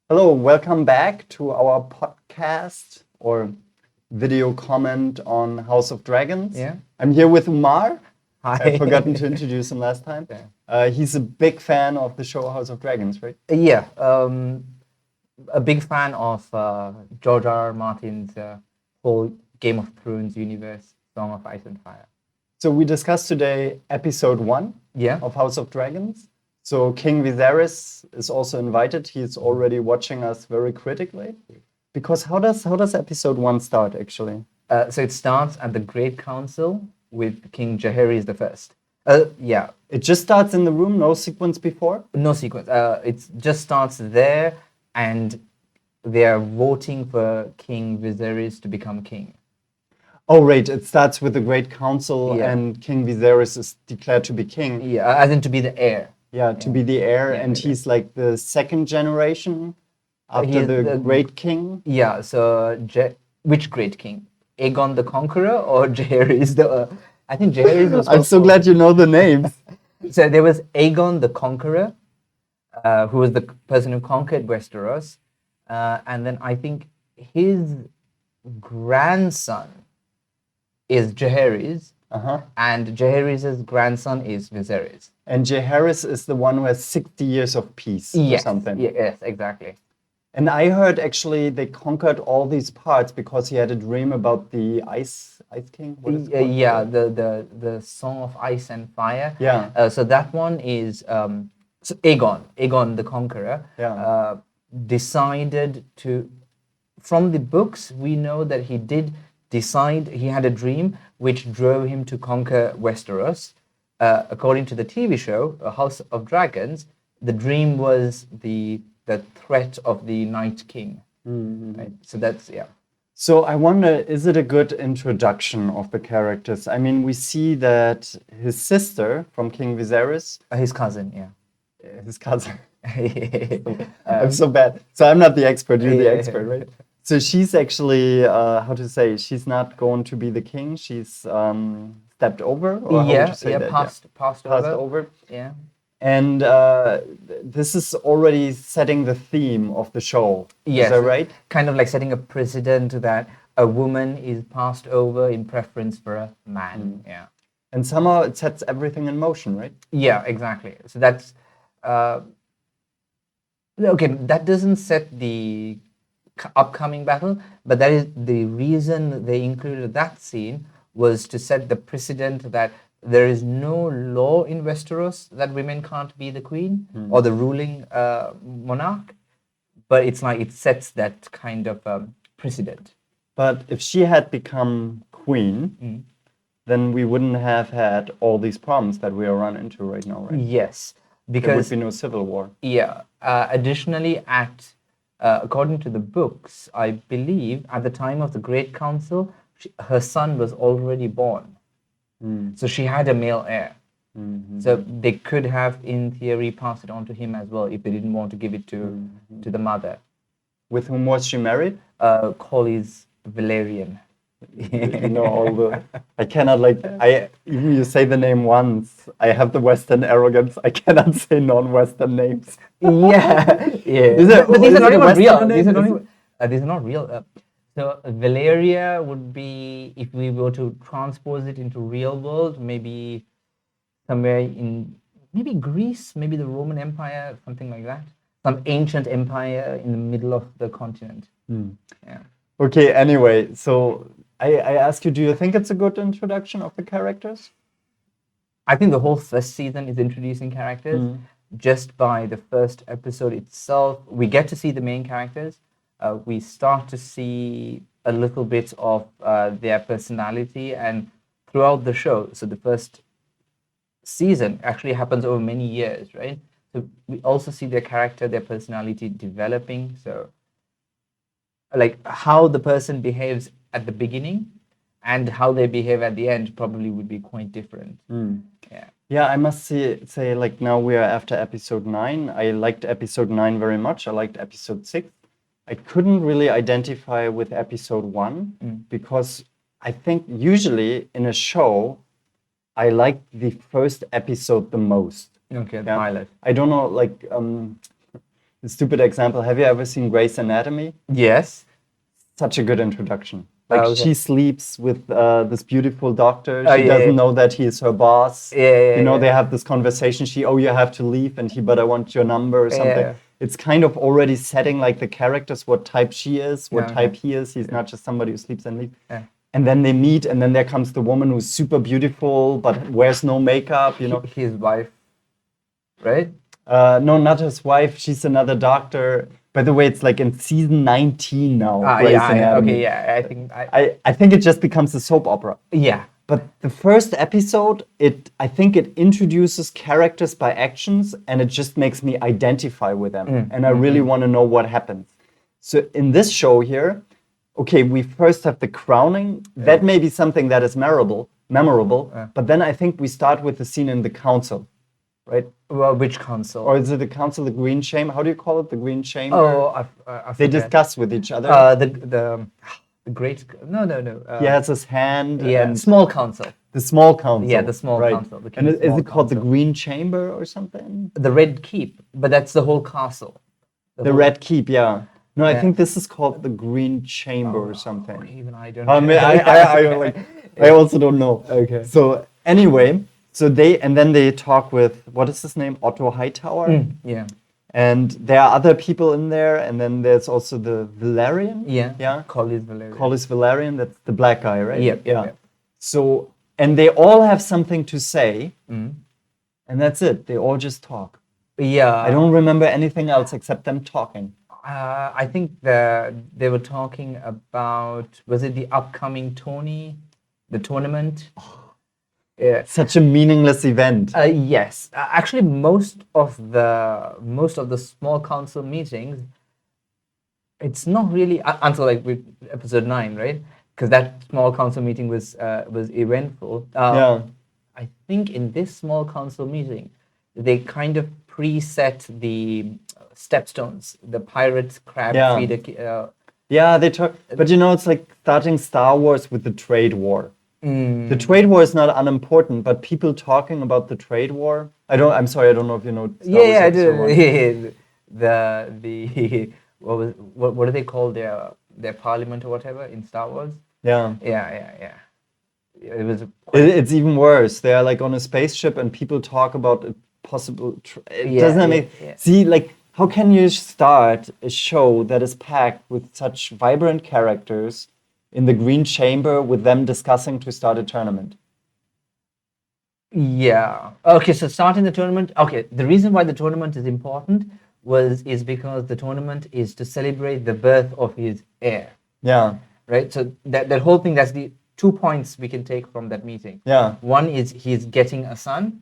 Hello, welcome back to our podcast or video comment on House of Dragons. Yeah. I'm here with Umar. Hi. I've forgotten to introduce him last time. Yeah. He's a big fan of the show House of Dragons, right? Yeah, a big fan of George R. R. Martin's whole Game of Thrones universe, Song of Ice and Fire. So we discussed today episode 1 Yeah. of House of Dragons. So King Viserys is also invited. He's already watching us very critically. Because how does episode 1 start actually? So it starts at the Great Council with King Jaehaerys the First. Yeah, It just starts in the room, no sequence before? no sequence. It just starts there, and they are voting for King Viserys to become king. Oh, right. It starts with the Great Council Yeah. and King Viserys is declared to be king. Yeah, as in to be the heir. Yeah, to be the heir. Yeah, And yeah. he's like the second generation after He's the the- Great King. Yeah, so which great king? Aegon the Conqueror or Jaehaerys the? I think Jaehaerys was. I'm so glad you know the names. So there was Aegon the Conqueror, who was the person who conquered Westeros, and then I think his grandson is Jaehaerys, Uh-huh. and Jaehaerys' grandson is Viserys. And Jaehaerys is the one who has 60 years of peace or Yes, something. yes, exactly. And I heard actually they conquered all these parts because he had a dream about the Ice King. What is it called? Yeah, the Song of Ice and Fire. Yeah. So that one is so Aegon the Conqueror. Yeah. Decided to. From the books, we know that he did decide. He had a dream which drove him to conquer Westeros. According to the TV show House of Dragons, the dream was the threat of the Night King. Right? So that's So I wonder, is it a good introduction of the characters? I mean, we see that his sister from King Viserys, his cousin. his cousin. Yeah. I'm so bad. So I'm not the expert, you're the Yeah. expert, right? So she's actually, how to say, she's not going to be the king. She's stepped over, or how would you say that? Passed over. Yeah. And this is already setting the theme of the show. Yes. Is that right? Kind of like setting a precedent that a woman is passed over in preference for a man. Yeah. And somehow it sets everything in motion, right? Yeah, exactly. So that's okay. That doesn't set the upcoming battle, but that is the reason they included that scene was to set the precedent that there is no law in Westeros that women can't be the queen or the ruling monarch, but it's like it sets that kind of precedent. But if she had become queen, then we wouldn't have had all these problems that we are run into right now, right? Yes, There would because be no civil war. yeah. Additionally, according to the books, I believe at the time of the Great Council, her son was already born. So she had a male heir. So they could have, in theory, passed it on to him as well if they didn't want to give it to the mother. With whom was she married? Corlys Valerian. You know, all the. I cannot, like, even you say the name once, I have the Western arrogance. I cannot say non-Western names. Yeah, yeah. Is it- But these is are not it a even Western real. name? These are not Is even. These are not real. So Valeria would be, if we were to transpose it into real world, maybe somewhere in maybe Greece, maybe the Roman Empire, something like that. Some ancient empire in the middle of the continent. Yeah. Okay, anyway, so I ask you, do you think it's a good introduction of the characters? I think the whole first season is introducing characters. Just by the first episode itself, we get to see the main characters. We start to see a little bit of their personality, and throughout the show, so the first season actually happens over many years, right? So we also see their character, their personality developing. So like how the person behaves at the beginning and how they behave at the end probably would be quite different. Yeah. Yeah, I must say, like, now we are after episode 9. I liked episode 9 very much. I liked episode 6. I couldn't really identify with episode 1 because I think usually in a show, I like the first episode the most. Okay, the Yeah. pilot. I don't know, like, a stupid example. Have you ever seen Grey's Anatomy? Yes. Such a good introduction. Like Okay. she sleeps with this beautiful doctor. Oh, She yeah, doesn't yeah. know that he is her boss. Yeah, You know, yeah. they have this conversation. You have to leave, and he, but I want your number or something. Yeah. It's kind of already setting like the characters, what type she is, what Yeah, type okay. he is. He's not just somebody who sleeps and leaves. Yeah. And then they meet, and then there comes the woman who's super beautiful but wears no makeup. You know, His wife, right? no, not his wife. She's another doctor. By the way, it's like in season 19 now. Grey's Yeah. Anatomy. Okay. Yeah. I think. I think it just becomes a soap opera. Yeah. But the first episode, I think it introduces characters by actions, and it just makes me identify with them, and I really want to know what happens. So in this show here, okay, we first have the crowning. That may be something that is memorable. But then I think we start with the scene in the council, right? Well, which council? Or is it the council, the green chamber? How do you call it? The green chamber? Oh, I They forget. discuss with each other. The great. No. He has his hand. Yeah. And Small council. the small council. Yeah, the small right. council, the And king's is small it called the council. green chamber or something? The Red Keep, but that's the whole castle. The whole- red keep, yeah. No, I Yeah. think this is called the green chamber or something. Even I don't. I mean, I also don't know. Okay. So anyway, then they talk with, what is his name? Otto Hightower. Yeah. And there are other people in there, and then there's also the Valerian. Yeah. Yeah. Collis Valeria. Collis Valerian, that's the black guy, right? Yeah. So, and they all have something to say, Mm. and that's it. They all just talk. Yeah. I don't remember anything else except them talking. I think they were talking about, was it the upcoming the tournament? Yeah. Such a meaningless event. Yes. Actually, most of the small council meetings, it's not really until like with episode 9, right? Because that small council meeting was eventful. Yeah. I think in this small council meeting, they kind of preset the stepstones, the pirate crab Yeah. feeder. Yeah, they talk, but you know, it's like starting Star Wars with the trade war. Mm. The trade war is not unimportant, but people talking about the trade war. I'm sorry, I don't know if you know. Star Wars Yeah, I episode one. do. The what do they call their parliament or whatever in Star Wars? Yeah. Yeah. It was It's even worse. They are like on a spaceship and people talk about a possible. It doesn't make. See, like, how can you start a show that is packed with such vibrant characters in the Green Chamber with them discussing to start a tournament? Yeah. Okay, so starting the tournament. Okay, the reason why the tournament is important is because the tournament is to celebrate the birth of his heir. Yeah. Right. So that whole thing. That's the 2 points we can take from that meeting. Yeah. One is he's getting a son.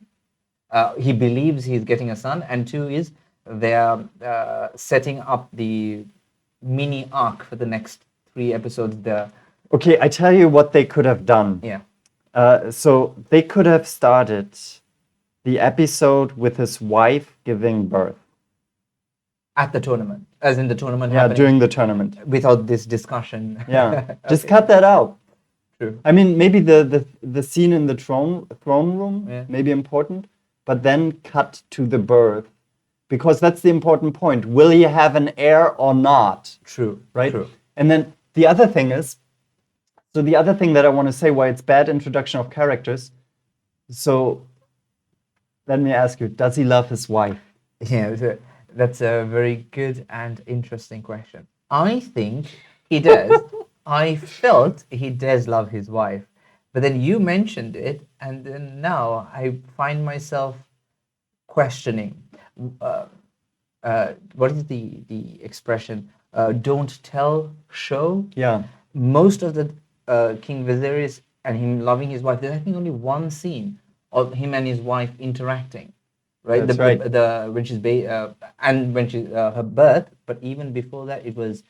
He believes he's getting a son, and 2 is they're setting up the mini arc for the next 3 episodes. Okay, I tell you what they could have done. Yeah. So they could have started the episode with his wife giving birth. At the tournament, as in the tournament Yeah, happening during the tournament. without this discussion. Yeah, just cut that out. True. I mean, maybe the scene in the throne room may be important, but then cut to the birth, because that's the important point. Will he have an heir or not? True. Right? True. And then the other thing is, so the other thing that I want to say why it's bad introduction of characters. So let me ask you, does he love his wife? Yeah, that's a very good and interesting question. I think he does. I felt he does love his wife, but then you mentioned it, and then now I find myself questioning. What is the expression? Don't tell, show. Yeah. Most of the King Viserys and him loving his wife, there's I think only one scene of him and his wife interacting, right? That's right. When she's and when she her birth, but even before that, it was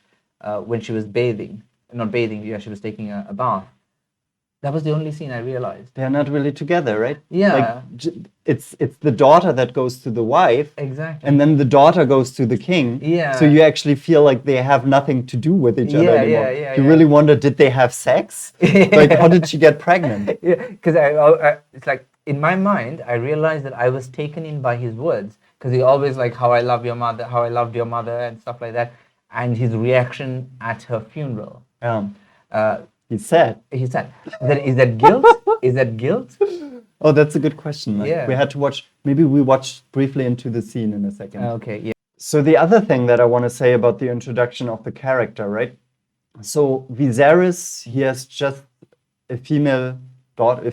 when she was bathing, not bathing. Yeah, she was taking a bath. That was the only scene I realized. They're not really together, right? Yeah. Like, it's the daughter that goes to the wife, Exactly. and then the daughter goes to the king. Yeah. So you actually feel like they have nothing to do with each other Yeah, anymore. You yeah. really wonder, did they have sex? Like, how did she get pregnant? Yeah, because it's like in my mind, I realized that I was taken in by his words. because he always like how I love your mother, how I loved your mother, and stuff like that. And his reaction at her funeral, uh, He's sad. he said, is that guilt? Is that guilt? Oh, that's a good question. Like, Yeah. we had to watch, maybe we watch briefly into the scene in a second. Okay, yeah. So the other thing that I want to say about the introduction of the character, right? So Viserys, he has just a female daughter,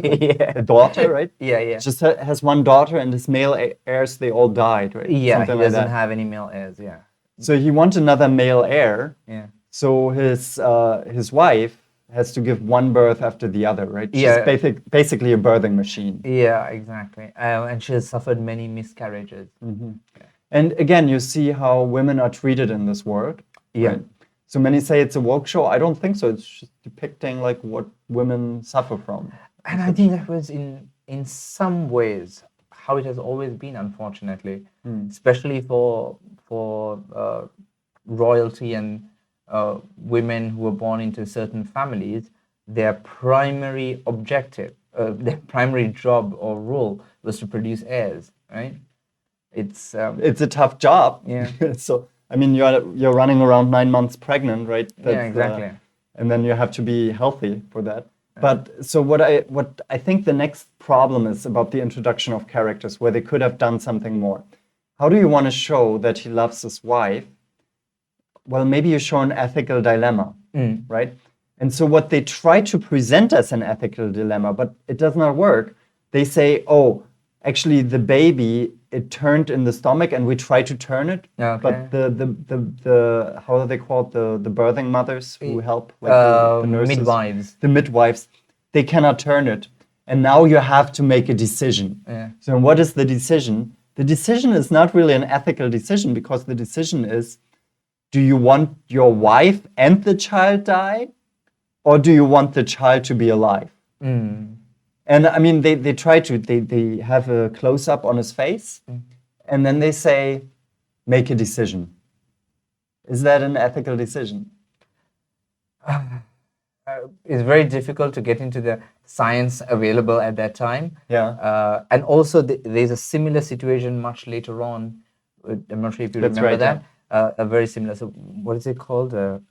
Yeah. a daughter, right? Yeah. Just has one daughter, and his male heirs, they all died, right? Yeah, Something he like doesn't that. have any male heirs. Yeah. So he wants another male heir. Yeah. So his wife has to give one birth after the other, right? She's Yeah. basically a birthing machine. Yeah, exactly. And she has suffered many miscarriages. And again, you see how women are treated in this world. Yeah. Right? So many say it's a woke show. I don't think so. It's just depicting like what women suffer from. And I think that was in some ways how it has always been, unfortunately, especially for royalty and women who were born into certain families. Their primary objective, their primary job or role was to produce heirs. Right? It's It's a tough job. Yeah. So I mean, you're running around 9 months pregnant, right? Yeah, exactly. And then you have to be healthy for that. But so what I think the next problem is about the introduction of characters where they could have done something more. How do you want to show that he loves his wife? Well, maybe you show an ethical dilemma, right? And so what they try to present as an ethical dilemma, but it does not work. They say, oh, actually the baby, it turned in the stomach and we try to turn it. Okay. But the how are they called? The birthing mothers who help, like the nurses, midwives. the midwives, they cannot turn it. And now you have to make a decision. Yeah. So what is the decision? The decision is not really an ethical decision because the decision is, do you want your wife and the child die? Or do you want the child to be alive? And I mean, they try to, they have a close-up on his face, and then they say, make a decision. Is that an ethical decision? It's very difficult to get into the science available at that time. Yeah. And also, there's a similar situation much later on. I'm not sure if you That's remember right, that. A very similar. So, what is it called? A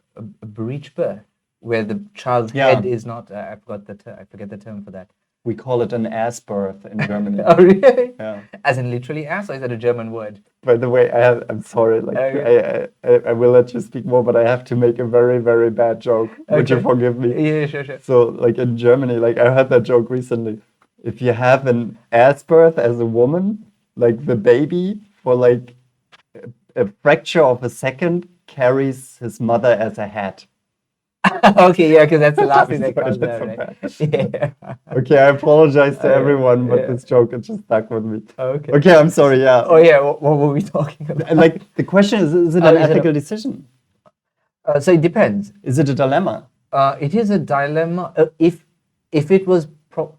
breech birth, where the child's Yeah. head is not. I forget the term for that. We call it an ass birth in Germany. Oh, really? Yeah. As in literally ass, or is that a German word? By the way, I'm sorry. Like, I will let you speak more, but I have to make a very, very bad joke. Would you Okay. forgive me? Yeah, sure. So, like in Germany, like I heard that joke recently. If you have an ass birth as a woman, like the baby for like a fraction of a second carries his mother as a hat. Okay, yeah, because that's the last thing that Sorry, comes that's there, so right? Yeah. Okay, I apologize to everyone, but yeah. this joke it just stuck with me. Okay. Okay, I'm sorry. Yeah. Oh yeah, what were we talking about? And like the question is it Oh, an is it a- ethical decision? So it depends. Is it a dilemma? It is a dilemma. If it was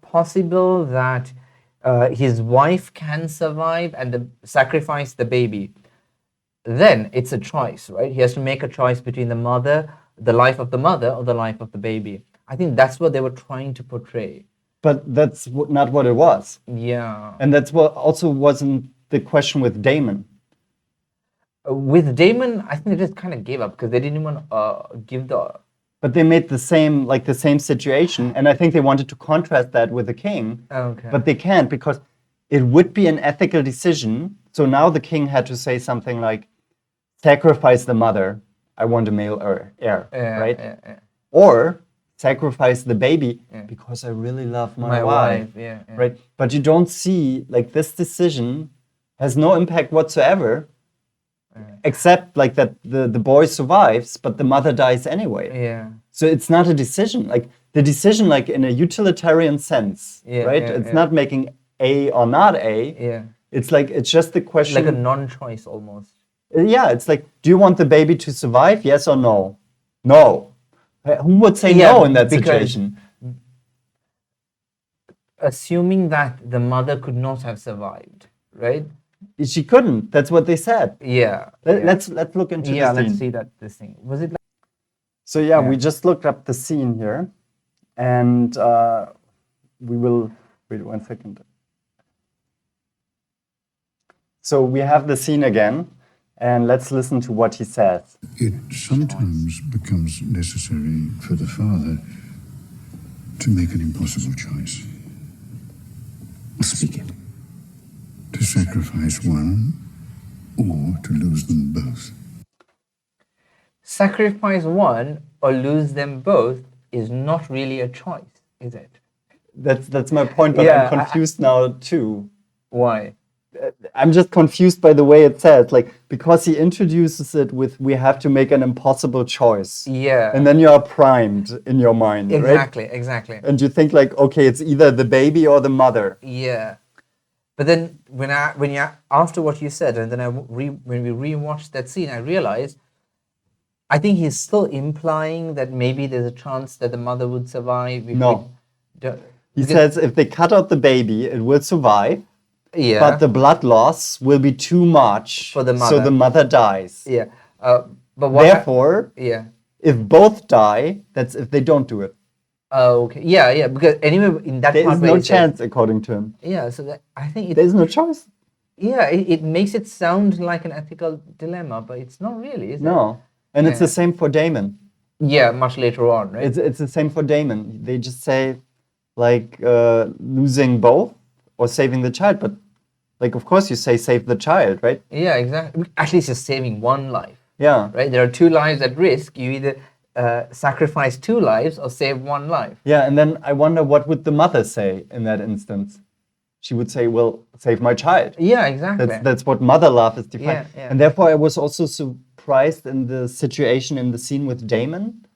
possible that his wife can survive and sacrifice the baby, then it's a choice, right? He has to make a choice between the life of the mother, or the life of the baby. I think that's what they were trying to portray. But that's not what it was. Yeah. And that's what also wasn't the question with Damon. With Damon, I think they just kind of gave up because they didn't even give the. But they made the same situation, and I think they wanted to contrast that with the king. Okay. But they can't because it would be an ethical decision. So now the king had to say something like, sacrifice the mother, I want a male heir, right? Yeah. Or sacrifice the baby because I really love my wife, yeah. right? But you don't see, like, this decision has no impact whatsoever, except like that the boy survives, but the mother dies anyway. Yeah. So it's not a decision, like the decision, like in a utilitarian sense, right? It's not making A or not A. Yeah. It's like, it's just the question. Like a non-choice almost. Yeah, it's like, do you want the baby to survive? Yes or no? No. Who would say Yeah, no in that because- situation? Assuming that the mother could not have survived, right? She couldn't. That's what they said. Yeah. Let's look into Yeah, the scene. let's see this thing. Was it like So yeah, we just looked up the scene here, and we will wait 1 second. So we have the scene again, and let's listen to what he says. It sometimes becomes necessary for the father to make an impossible choice. Speak it. To sacrifice one or to lose them both. Sacrifice one or lose them both is not really a choice, is it? That's my point, but Yeah, I'm confused now too. Why? I'm just confused by the way it says, like, because he introduces it with we have to make an impossible choice. Yeah. And then you are primed in your mind, right? Exactly. And you think like, okay, it's either the baby or the mother. Yeah. But then after what you said, and then when we rewatched that scene, I realized I think he's still implying that maybe there's a chance that the mother would survive. No. He He says if they cut out the baby, it will survive, yeah. but the blood loss will be too much, For the so mother. the mother dies. Yeah. But what? Therefore, Yeah. if both die, that's if they don't do it. Oh, okay. Yeah. Because anyway, in that There part is where no he says- chance, according to him. yeah. So that, I think it. There's no choice. Yeah. It makes it sound like an ethical dilemma, but it's not really, is it? No. And it's Yeah. the same for Damon. Yeah. Much later on, right? It's the same for Damon. They just say, like, losing both or saving the child. But, like, of course you say save the child, right? Yeah. Exactly. At least you're saving one life. Yeah. Right? There are two lives at risk. You either sacrifice two lives or save one life. Yeah, and then I wonder what would the mother say in that instance? She would say, well, save my child. Yeah, exactly. That's what mother love is defined. Yeah, yeah. And therefore I was also surprised in the situation in the scene with Damon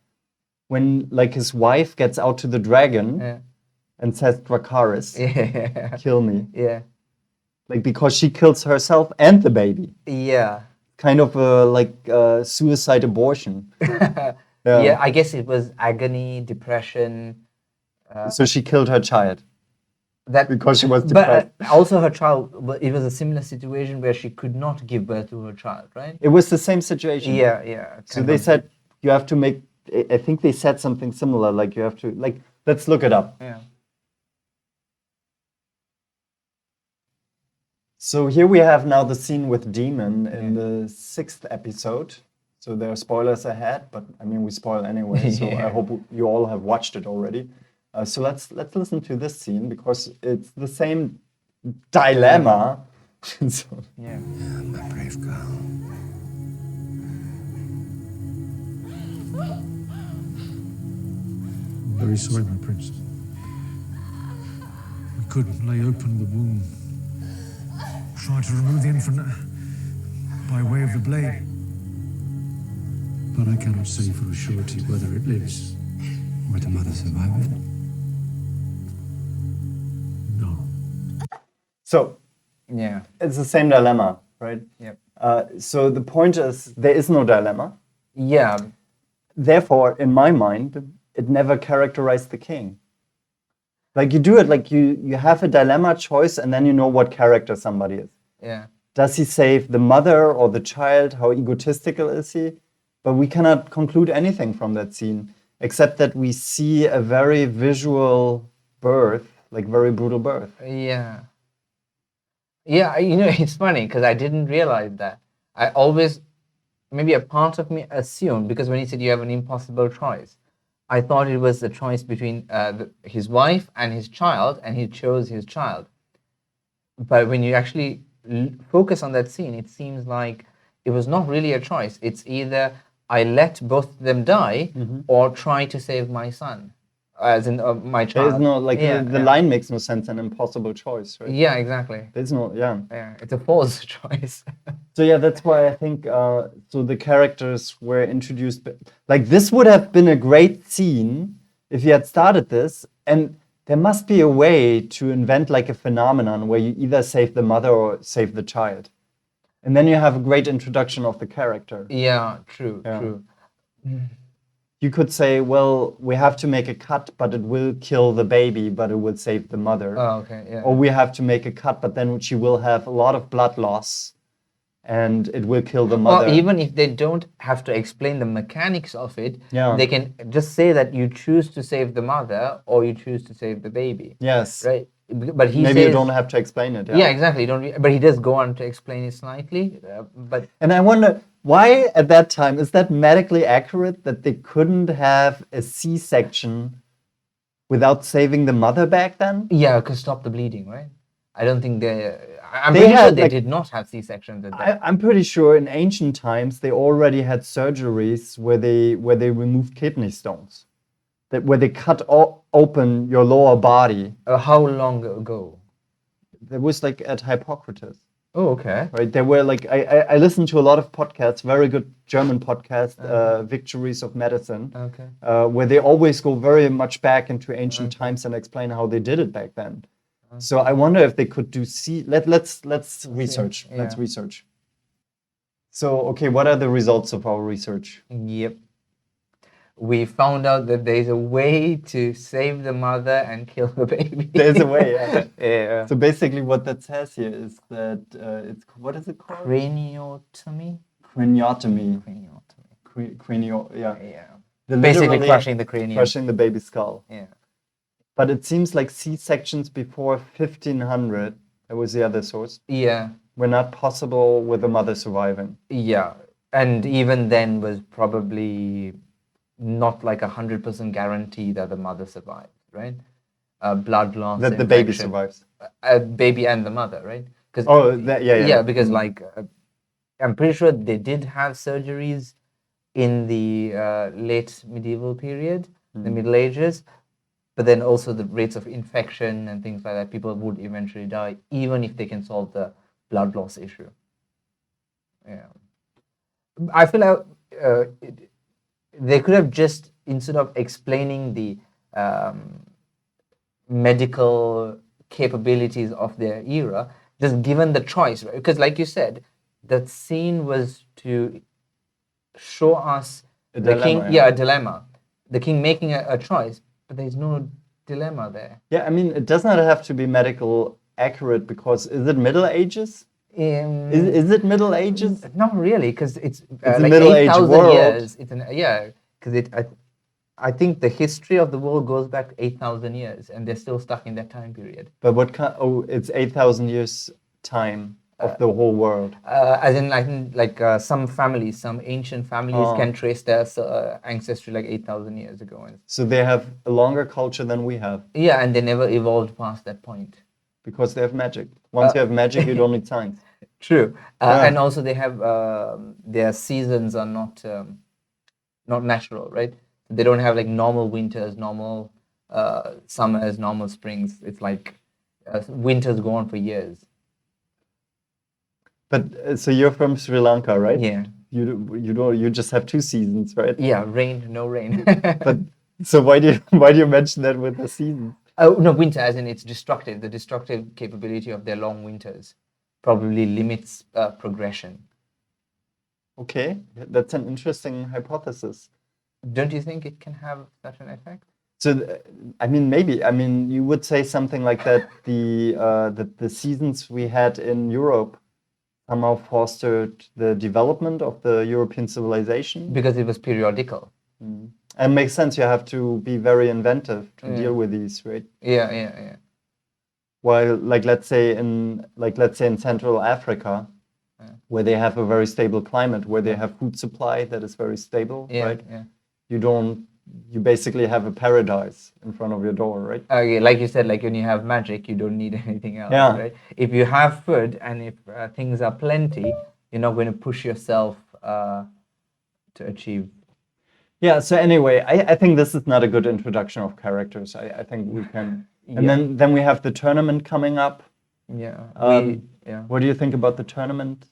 when like his wife gets out to the dragon Yeah. and says, Dracarys, Yeah. kill me. Yeah. Like because she kills herself and the baby. Yeah. Kind of a suicide abortion. Yeah, I guess it was agony, depression. So she killed her child That because she was depressed. But also her child. It was a similar situation where she could not give birth to her child, right? It was the same situation. Yeah, yeah. So they said you have to make. I think they said something similar. Like you have to like. Let's look it up. Yeah. So here we have now the scene with Demon in the 6th episode. So there are spoilers ahead, but I mean we spoil anyway. So I hope you all have watched it already. So let's listen to this scene because it's the same dilemma. So, Yeah. My brave girl. I'm very sorry, my prince. We could lay open the womb, try to remove the infant by way of the blade. But I cannot say for a surety whether it lives. Would the mother survive it? No. so Yeah. it's the same dilemma, right? Yep. So the point is there is no dilemma. Yeah. Therefore, in my mind, it never characterized the king. Like you do it, like you have a dilemma choice, and then you know what character somebody is. Yeah. Does he save the mother or the child? How egotistical is he? But we cannot conclude anything from that scene, except that we see a very visual birth, like very brutal birth. Yeah. Yeah, it's funny because I didn't realize that. I always, maybe a part of me assumed, because when he said you have an impossible choice, I thought it was the choice between his wife and his child, and he chose his child. But when you actually focus on that scene, it seems like it was not really a choice. It's either I let both of them die or try to save my son, as in my child. There is no, like, Yeah, the yeah. line makes no sense, an impossible choice, right? Yeah, exactly. There's no, yeah. Yeah, it's a false choice. So yeah, that's why I think so the characters were introduced. Like this would have been a great scene if you had started this, and there must be a way to invent like a phenomenon where you either save the mother or save the child, and then you have a great introduction of the character. Yeah, true, Yeah. true. You could say, well, we have to make a cut, but it will kill the baby, but it will save the mother. Oh, okay, yeah. Or we have to make a cut, but then she will have a lot of blood loss, and it will kill the mother. Or even if they don't have to explain the mechanics of it, Yeah. they can just say that you choose to save the mother or you choose to save the baby. Yes. Right? but he Maybe says, you don't have to explain it. yeah, exactly. You don't, but he does go on to explain it slightly. But And I wonder why at that time is that medically accurate that they couldn't have a C-section without saving the mother back then? yeah, because stop the bleeding, right? I don't think I'm They pretty sure had, they like- did not have C-sections at that. I'm pretty sure in ancient times they already had surgeries where they removed kidney stones, where they cut open your lower body. How long ago? There was like at Hippocrates. Oh, okay. Right, there were like I listened to a lot of podcasts, very good German podcast, Victories of Medicine, Okay. where they always go very much back into ancient times and explain how they did it back then. So I wonder if they could do let's research. Let's yeah. research. So okay, what are the results of our research? Yep. We found out that there's a way to save the mother and kill the baby. There's a way. Yeah. Yeah. So basically, what that says here is that it's what is it called? Craniotomy. Craniotomy. Craniotomy. Yeah. Yeah. The Basically literally crushing the cranium. Crushing the baby's skull. Yeah. But it seems like C-sections before 1500, that was the other source, Yeah. were not possible with the mother surviving. Yeah. And even then was probably not like 100% guarantee that the mother survives, right? Blood loss. That the baby infection. survives. Baby and the mother, right? Because yeah. because like I'm pretty sure they did have surgeries in the late medieval period, the Middle Ages, but then also the rates of infection and things like that, people would eventually die, even if they can solve the blood loss issue. Yeah, I feel like they could have just, instead of explaining the medical capabilities of their era, just given the choice, right? Because like you said, that scene was to show us A the dilemma, king, yeah. a dilemma, the king making a choice, but there's no dilemma there. Yeah, I mean, it does not have to be medical accurate because is it Middle Ages? Is it Middle Ages? Not really, because it's a like Middle Age 8,000 world. years. Because I think the history of the world goes back 8,000 years, and they're still stuck in that time period. But what kind? Oh, it's 8,000 years time of the whole world. As in, some families, some ancient families can trace their ancestry like 8,000 years ago. And So they have a longer culture than we have yeah, and they never evolved past that point. because they have magic. Once you have magic, you don't need science. True, and also they have their seasons are not natural, right? They don't have like normal winters, normal summers, normal springs. It's like winters go on for years. But so you're from Sri Lanka, right? Yeah, You just have 2 seasons, right? yeah, rain, no rain. But so why do you mention that with the seasons? Oh no, winter as in it's destructive. The destructive capability of their long winters probably limits progression. Okay, that's an interesting hypothesis. Don't you think it can have such an effect? So, I mean, maybe. I mean, you would say something like that. The seasons we had in Europe somehow fostered the development of the European civilization. Because it was periodical. And it makes sense. You have to be very inventive to deal with these, right? Yeah. While, let's say in Central Africa, where they have a very stable climate, where they have food supply that is very stable, right? Yeah. You basically have a paradise in front of your door, right? Okay, like you said, like when you have magic, you don't need anything else, Yeah. right? If you have food and if things are plenty, you're not going to push yourself to achieve. Yeah, so anyway, I think this is not a good introduction of characters. I think we can... And then we have the tournament coming up. Yeah. What do you think about the tournament?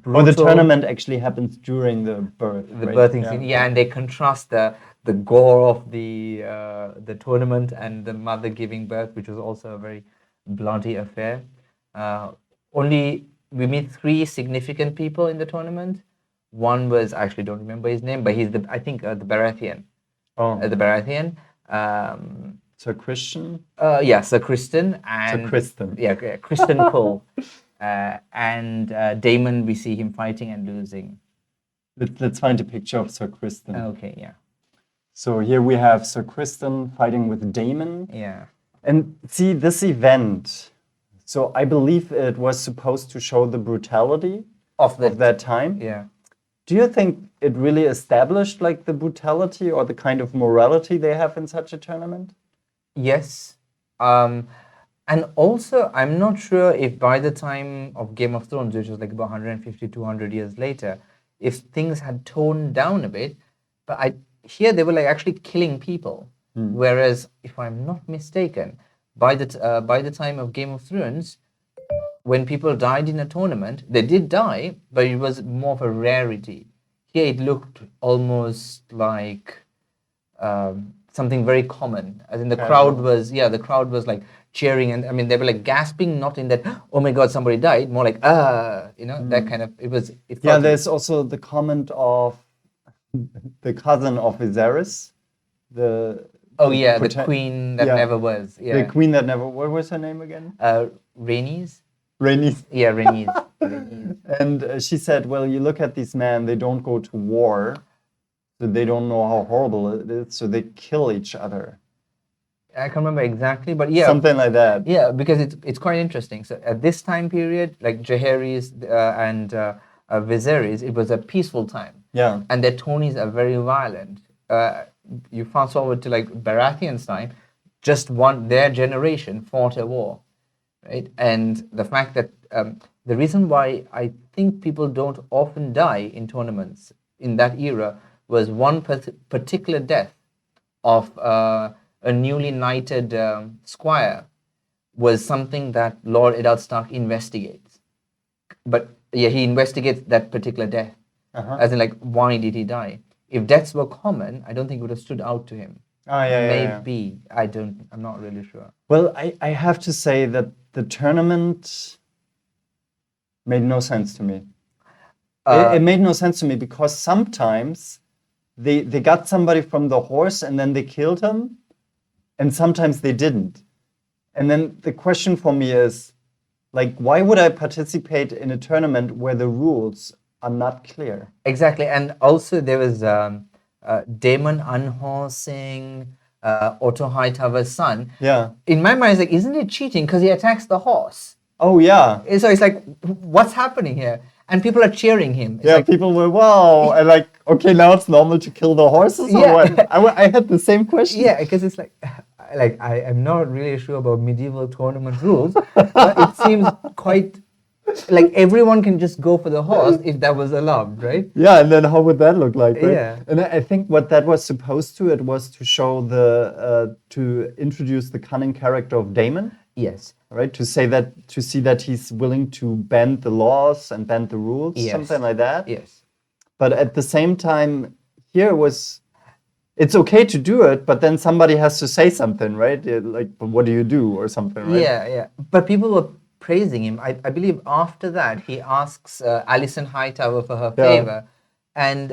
Brutal. Or the tournament actually happens during the birth, The right? birthing scene, yeah, and they contrast the gore of the tournament and the mother giving birth, which was also a very bloody affair. We meet 3 significant people in the tournament. One was, I actually don't remember his name, but he's the Baratheon. Oh, The Baratheon. Sir Christian? Yeah, Sir Kristen and Sir Kristen. Yeah, Kristen Cole. And Damon, we see him fighting and losing. Let's find a picture of Sir Kristen. Okay, yeah. So here we have Sir Kristen fighting with Damon. Yeah. And see, this event, so I believe it was supposed to show the brutality Of of that time. Yeah. Do you think it really established like the brutality or the kind of morality they have in such a tournament? Yes. And also, I'm not sure if by the time of Game of Thrones, which was like about 150, 200 years later, if things had toned down a bit. But here they were like actually killing people. Whereas, if I'm not mistaken, by the time of Game of Thrones, when people died in a tournament, they did die, but it was more of a rarity. Here it looked almost like something very common, as in the crowd was, the crowd was like cheering, and I mean they were like gasping, not in that, oh my God, somebody died, more like that kind of. It Yeah, felt there's also the comment of the cousin of Viserys, the the queen that yeah. never was, the queen that never. What was her name again? Rhaenys. Rhaenys. Yeah, Rhaenys. Rhaenys. And she said, "Well, you look at these men; they don't go to war, so they don't know how horrible it is. So they kill each other." I can't remember exactly, but yeah, Something like that. Yeah, because it's quite interesting. So at this time period, like Jaehaerys and Viserys, it was a peaceful time. Yeah. And their Tonys are very violent. You fast forward to like Baratheon's time, just their generation fought a war, right? And the fact that the reason why I think people don't often die in tournaments in that era was one particular death of a newly knighted squire was something that Lord Eddard Stark investigates. But yeah, he investigates that particular death. As in, like, why did he die? If deaths were common, I don't think it would have stood out to him. Maybe. I'm not really sure. Well, I have to say that the tournament made no sense to me. It made no sense to me because sometimes they got somebody from the horse and then they killed him, and sometimes they didn't. And then the question for me is, like, why would I participate in a tournament where the rules are not clear? Exactly. And also there was Daemon unhorsing Otto Hightower's son. Yeah. In my mind, it's like, isn't it cheating because he attacks the horse? Oh, yeah. And so it's like, what's happening here? And people are cheering him. It's like, people were, wow. And like, okay, now it's normal to kill the horses? Or what? I had the same question. Yeah, because it's like I am not really sure about medieval tournament rules, but it seems quite like everyone can just go for the horse if that was allowed, right? Yeah, and then how would that look like, right? Yeah. And I think what that was supposed to, it was to show to introduce the cunning character of Daemon. Yes. Right? To see that he's willing to bend the laws and bend the rules, something like that. Yes. But at the same time, it's okay to do it, but then somebody has to say something, right? Like, but what do you do or something, right? Yeah. But people were praising him. I believe after that, he asks Alicent Hightower for her favor, and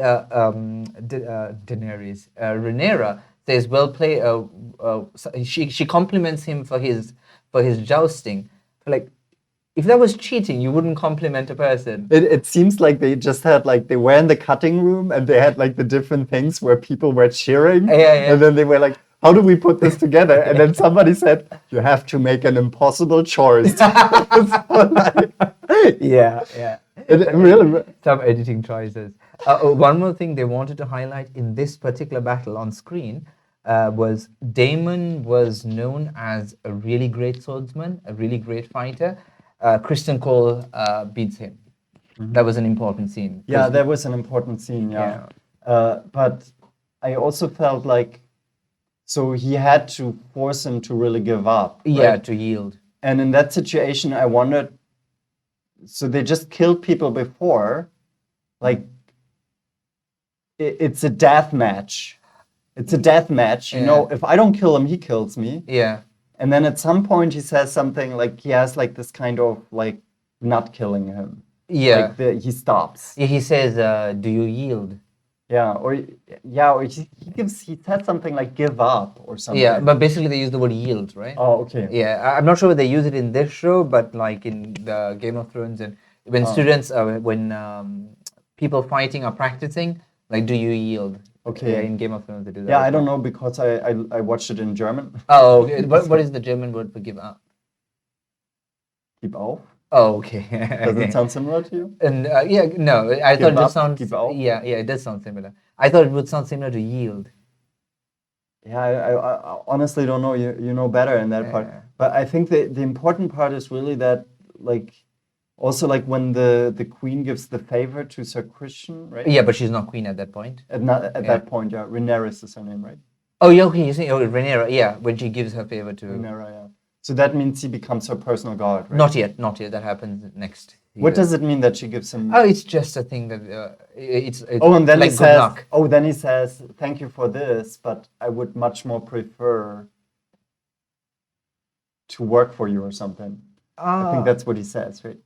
Daenerys, Rhaenyra says, "Well played." She compliments him for his jousting. Like, if that was cheating, you wouldn't compliment a person. It seems like they just had, like, they were in the cutting room and they had like the different things where people were cheering. And then they were like, how do we put this together? And then somebody said, you have to make an impossible choice. Yeah. Really. Some editing choices. One more thing they wanted to highlight in this particular battle on screen was Daemon was known as a really great swordsman, a really great fighter. Kristen Cole beats him. That was an important scene. Yeah, that was an important scene, yeah. But I also felt like, so he had to force him to really give up. Right? Yeah, to yield. And in that situation, I wondered, so they just killed people before, like, it's a death match. It's a death match. You know, if I don't kill him, he kills me. Yeah. And then at some point he says something like he has like this kind of like not killing him. Yeah. Like he stops. He says, do you yield? Or he said something like give up or something. Yeah, but basically they use the word yield, right? Oh, okay. Yeah, I'm not sure whether they use it in this show, but like in the Game of Thrones, and when students, when people fighting are practicing, like, do you yield? Okay. Yeah, in Game of Thrones they do that. Yeah, as I don't well. know because I watched it in German. Oh, okay. What is the German word for give up? Keep auf. Oh, okay. Does Okay. it sound similar to you? And yeah, no, I thought Give it just up, sounds. give auf? Yeah, it does sound similar. I thought it would sound similar to yield. Yeah, I honestly don't know. You know better in that part. Yeah. But I think the important part is really that, like, also like when the queen gives the favor to Sir Christian, right? Yeah, but she's not queen at that point. At that point, yeah. Rhaenyra is her name, right? Oh, yeah, okay. You're saying Rhaenyra, yeah, when she gives her favor to. Rhaenyra, yeah. So that means he becomes her personal guard, right? Not yet. That happens next. What year. does it mean that she gives him? Oh, it's just a thing that it's Oh, and then like he good says, luck. "Oh, then he says, thank you for this, but I would much more prefer to work for you or something." I think that's what he says, right?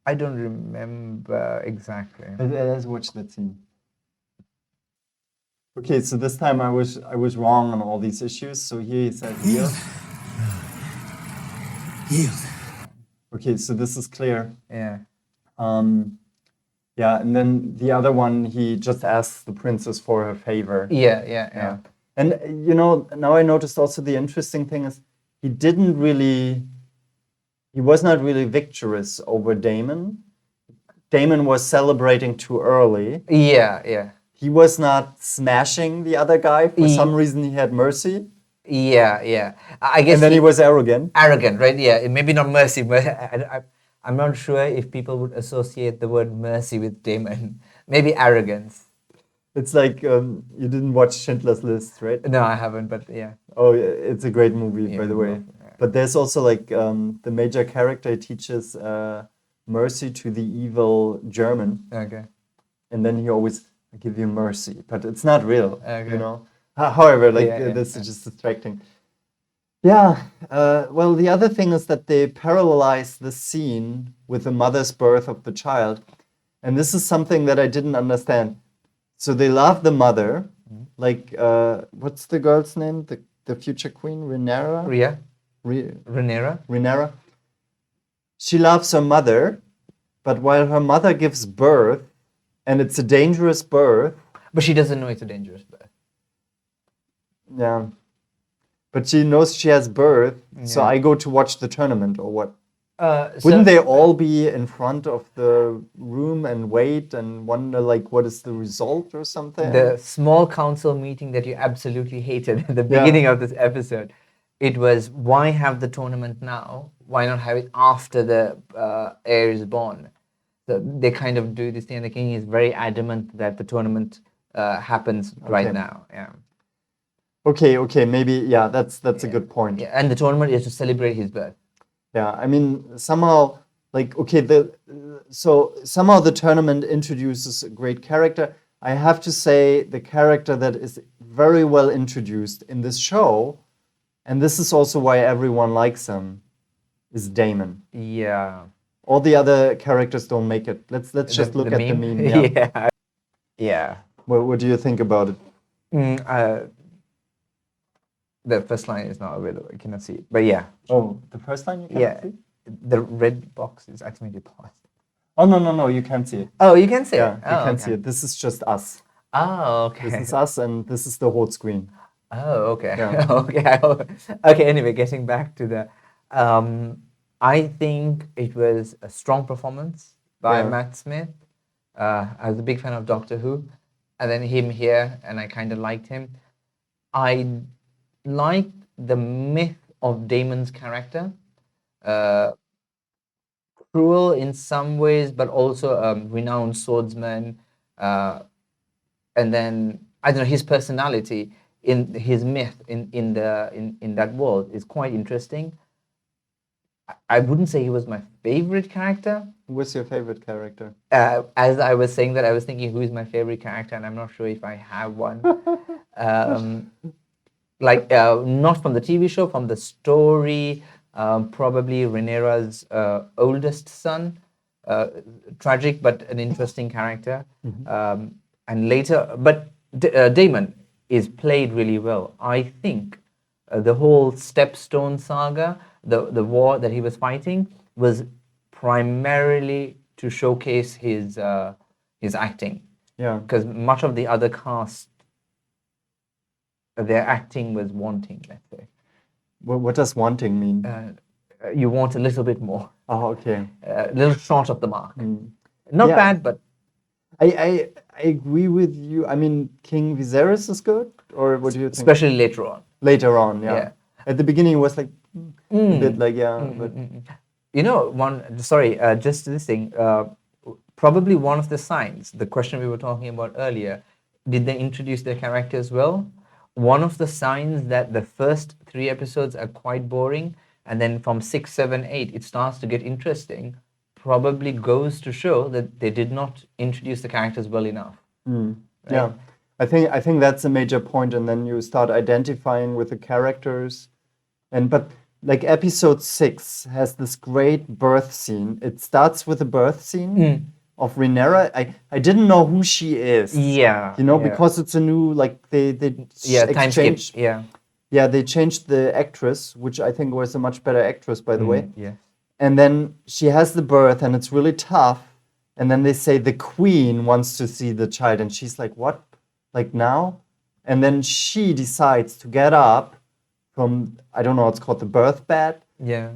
I don't remember exactly. Let's watch that scene. Okay, so this time I was wrong on all these issues. So here he says yield. Yield. Okay, so this is clear. Yeah. Yeah, and then the other one, he just asks the princess for her favor. Yeah. And you know, now I noticed also the interesting thing is he was not really victorious over Damon. Damon was celebrating too early. Yeah. He was not smashing the other guy. For some reason, he had mercy. Yeah. I guess. And then he was arrogant. arrogant, right? Yeah, maybe not mercy, but I'm not sure if people would associate the word mercy with Damon. Maybe arrogance. It's like you didn't watch Schindler's List, right? No, I haven't, but yeah. Oh, it's a great movie, Yeah, by the way. yeah. But there's also like the major character teaches mercy to the evil German, Okay. and then he always "I give you mercy," but it's not real, Okay. you know. However, like Yeah, this is just distracting. Yeah. Well, the other thing is that they parallelize the scene with the mother's birth of the child, and this is something that I didn't understand. So they love the mother, like what's the girl's name? The future queen, Rhaenyra. Yeah. Re- Rhaenyra. Rhaenyra. She loves her mother, but while her mother gives birth, and it's a dangerous birth. But she doesn't know it's a dangerous birth. Yeah. But she knows she has birth, so Yeah. I go to watch the tournament or what? So- Wouldn't they all be in front of the room and wait and wonder like what is the result or something? The small council meeting that you absolutely hated at the Yeah. beginning of this episode, it was why have the tournament now? Why not have it after the heir is born? So they kind of do this thing, and the king is very adamant that the tournament happens right Okay. now. Yeah. Okay, maybe yeah, that's a good point. Yeah, and the tournament is to celebrate his birth. Yeah, I mean somehow like okay, so somehow the tournament introduces a great character. I have to say the character that is very well introduced in this show, and this is also why everyone likes him, is Damon. Yeah. All the other characters don't make it. Let's just look at the meme. Yeah. Yeah. Yeah. What do you think about it? The first line is not available. You cannot see it. But yeah. Oh, the first line you can't Yeah. see? The red box is actually paused. Oh no, you can't see it. Oh, you can see Yeah, it. you Oh, can okay. see it. This is just us. Oh, okay. This is us, and this is the whole screen. Oh, okay. Yeah. Okay. Okay. Anyway, getting back to the, I think it was a strong performance by Yeah. Matt Smith. I was a big fan of Doctor Who, and then him here, and I kind of liked him. I liked the myth of Damon's character. Cruel in some ways, but also a renowned swordsman. And then I don't know, his personality in his myth in that world is quite interesting. I wouldn't say he was my favorite character. Who was your favorite character? As I was saying that, I was thinking who is my favorite character, and I'm not sure if I have one. Not from the TV show, from the story, probably Rhaenyra's oldest son. Tragic, but an interesting character. And later, but Damon is played really well. I think the whole Stepstone saga, the war that he was fighting, was primarily to showcase his acting. Yeah. Because much of the other cast their acting was wanting, let's say. What does wanting mean? You want a little bit more, Oh, okay. a little short of the mark. Not Yeah. bad, but I agree with you. I mean, King Viserys is good, or what do you think? especially later on. Later on, yeah. Yeah. At the beginning, it was like a bit like but You know, just this thing. Probably one of the signs, the question we were talking about earlier, did they introduce their characters well? One of the signs that the first 3 episodes are quite boring, and then from 6, 7, 8, it starts to get interesting, probably goes to show that they did not introduce the characters well enough. yeah. I think that's a major point, and then you start identifying with the characters, but like episode 6 has this great birth scene. It starts with a birth scene of Rhaenyra. I didn't know who she is. Yeah, You know, yeah. because it's a new like they Time skip. exchanged. Yeah. Yeah, they changed the actress, which I think was a much better actress, by the way. Yeah. And then she has the birth, and it's really tough. And then they say the queen wants to see the child, and she's like, "What? Like now?" And then she decides to get up from, I don't know, it's called the birth bed, Yeah.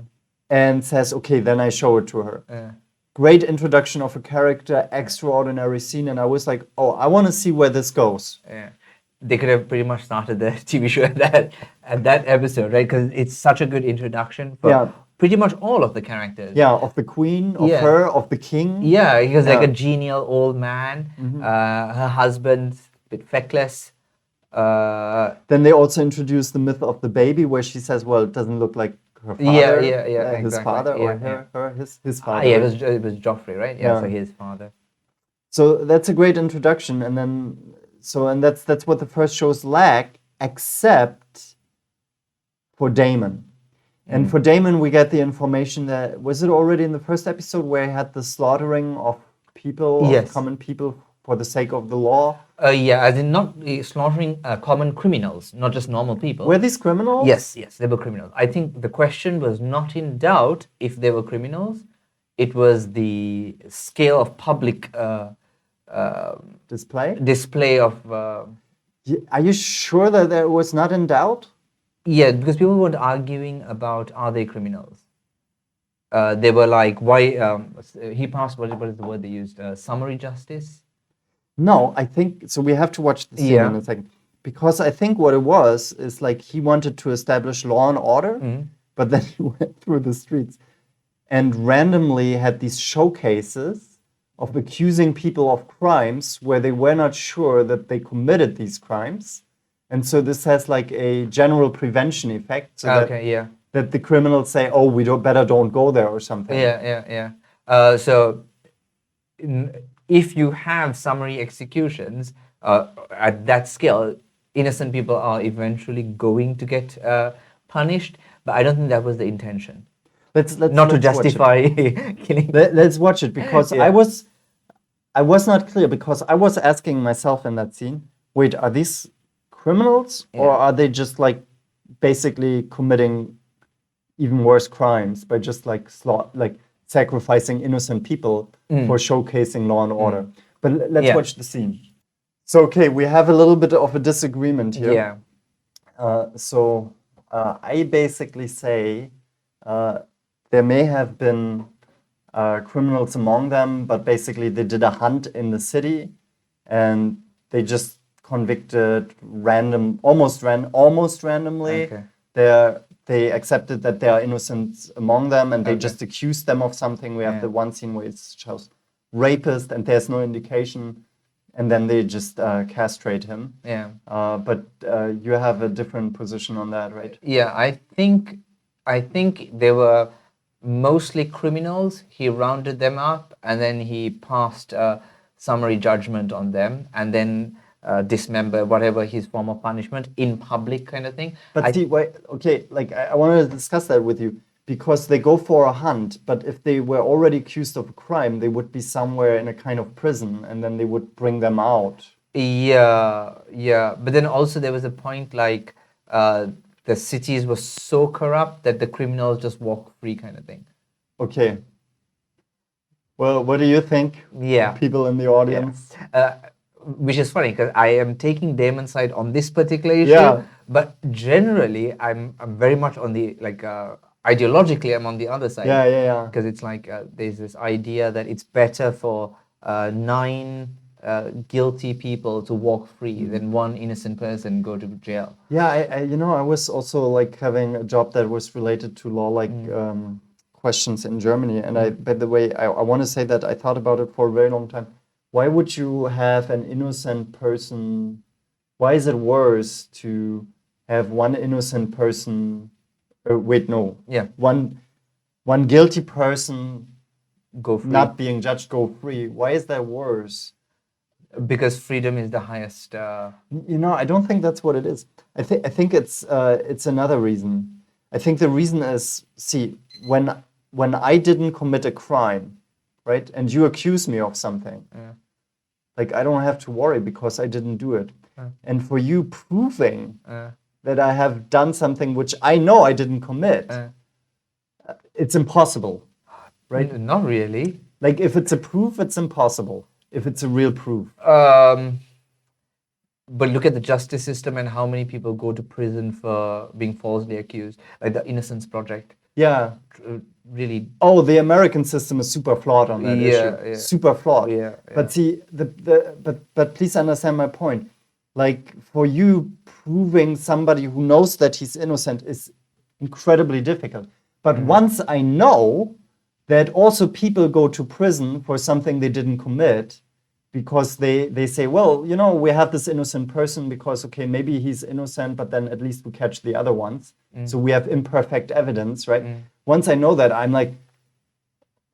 and says, "Okay, then I show it to her." Yeah. Great introduction of a character, extraordinary scene, and I was like, "Oh, I want to see where this goes." Yeah. They could have pretty much started the TV show at that episode, right? Because it's such a good introduction for Yeah. pretty much all of the characters. Yeah, of the queen, of Yeah. her, of the king. Yeah, he was like Yeah. a genial old man. Her husband, a bit feckless. Then they also introduce the myth of the baby, where she says, "Well, it doesn't look like her father, Yeah, his exactly. father, or Yeah, his father." Yeah, it was Joffrey, right? Yeah, Yeah. so his father. So that's a great introduction, and then that's what the first shows lack, except for Daemon. And for Daemon, we get the information that was it already in the first episode where he had the slaughtering of people, Yes. of common people, for the sake of the law. Yeah, as in not slaughtering common criminals, not just normal people. Were these criminals? Yes, they were criminals. I think the question was not in doubt if they were criminals. It was the scale of public display of. Are you sure that there was not in doubt? Yeah, because people weren't arguing about are they criminals. They were like, why? He passed, what is the word they used? Summary justice? No, I think so. We have to watch the scene in a second, because I think what it was is like he wanted to establish law and order, but then he went through the streets and randomly had these showcases of accusing people of crimes where they were not sure that they committed these crimes, and so this has like a general prevention effect. So that the criminals say, "Oh, we don't go there" or something. Yeah. So. If you have summary executions at that scale, innocent people are eventually going to get punished. But I don't think that was the intention. Let's not to justify killing. Let's watch it, because I was not clear, because I was asking myself in that scene, wait, are these criminals or are they just like basically committing even worse crimes by just like sacrificing innocent people for showcasing law and order? But let's watch the scene. So, okay, we have a little bit of a disagreement here. Yeah. I basically say there may have been criminals among them, but basically they did a hunt in the city and they just convicted almost randomly. Okay. They accepted that there are innocents among them, and they just accused them of something. We have the one scene where it shows rapist, and there's no indication, and then they just castrate him. Yeah. But you have a different position on that, right? Yeah, I think they were mostly criminals. He rounded them up, and then he passed summary judgment on them, and then dismember whatever his form of punishment in public, kind of thing. But I wanted to discuss that with you, because they go for a hunt, but if they were already accused of a crime, they would be somewhere in a kind of prison, and then they would bring them out. Yeah. But then also there was a point like the cities were so corrupt that the criminals just walk free, kind of thing. Okay. Well, what do you think? Yeah. People in the audience. which is funny because I am taking Damon's side on this particular issue, Yeah. but generally I'm very much on the ideologically I'm on the other side. Yeah. Because it's like there's this idea that it's better for 9 guilty people to walk free than 1 innocent person go to jail. Yeah, I was also like having a job that was related to law, like questions in Germany. And by the way, I want to say that I thought about it for a very long time. Why would you have an innocent person? Why is it worse to have 1 innocent person? Wait, no. Yeah. One guilty person Go free. not being judged go free. Why is that worse? Because freedom is the highest. I don't think that's what it is. I think it's another reason. I think the reason is, see, when I didn't commit a crime, right, and you accuse me of something, like I don't have to worry because I didn't do it. And for you proving that I have done something which I know I didn't commit, it's impossible, right? Not really. Like if it's a proof, it's impossible. If it's a real proof. But look at the justice system and how many people go to prison for being falsely accused, like the Innocence Project. Yeah. Really. Oh, the American system is super flawed on that issue. Yeah. Super flawed. Yeah. But see, but please understand my point. Like for you, proving somebody who knows that he's innocent is incredibly difficult. But once I know that also people go to prison for something they didn't commit, because they say, well, we have this innocent person because, okay, maybe he's innocent, but then at least we catch the other ones. So we have imperfect evidence, right? Once I know that, I'm like,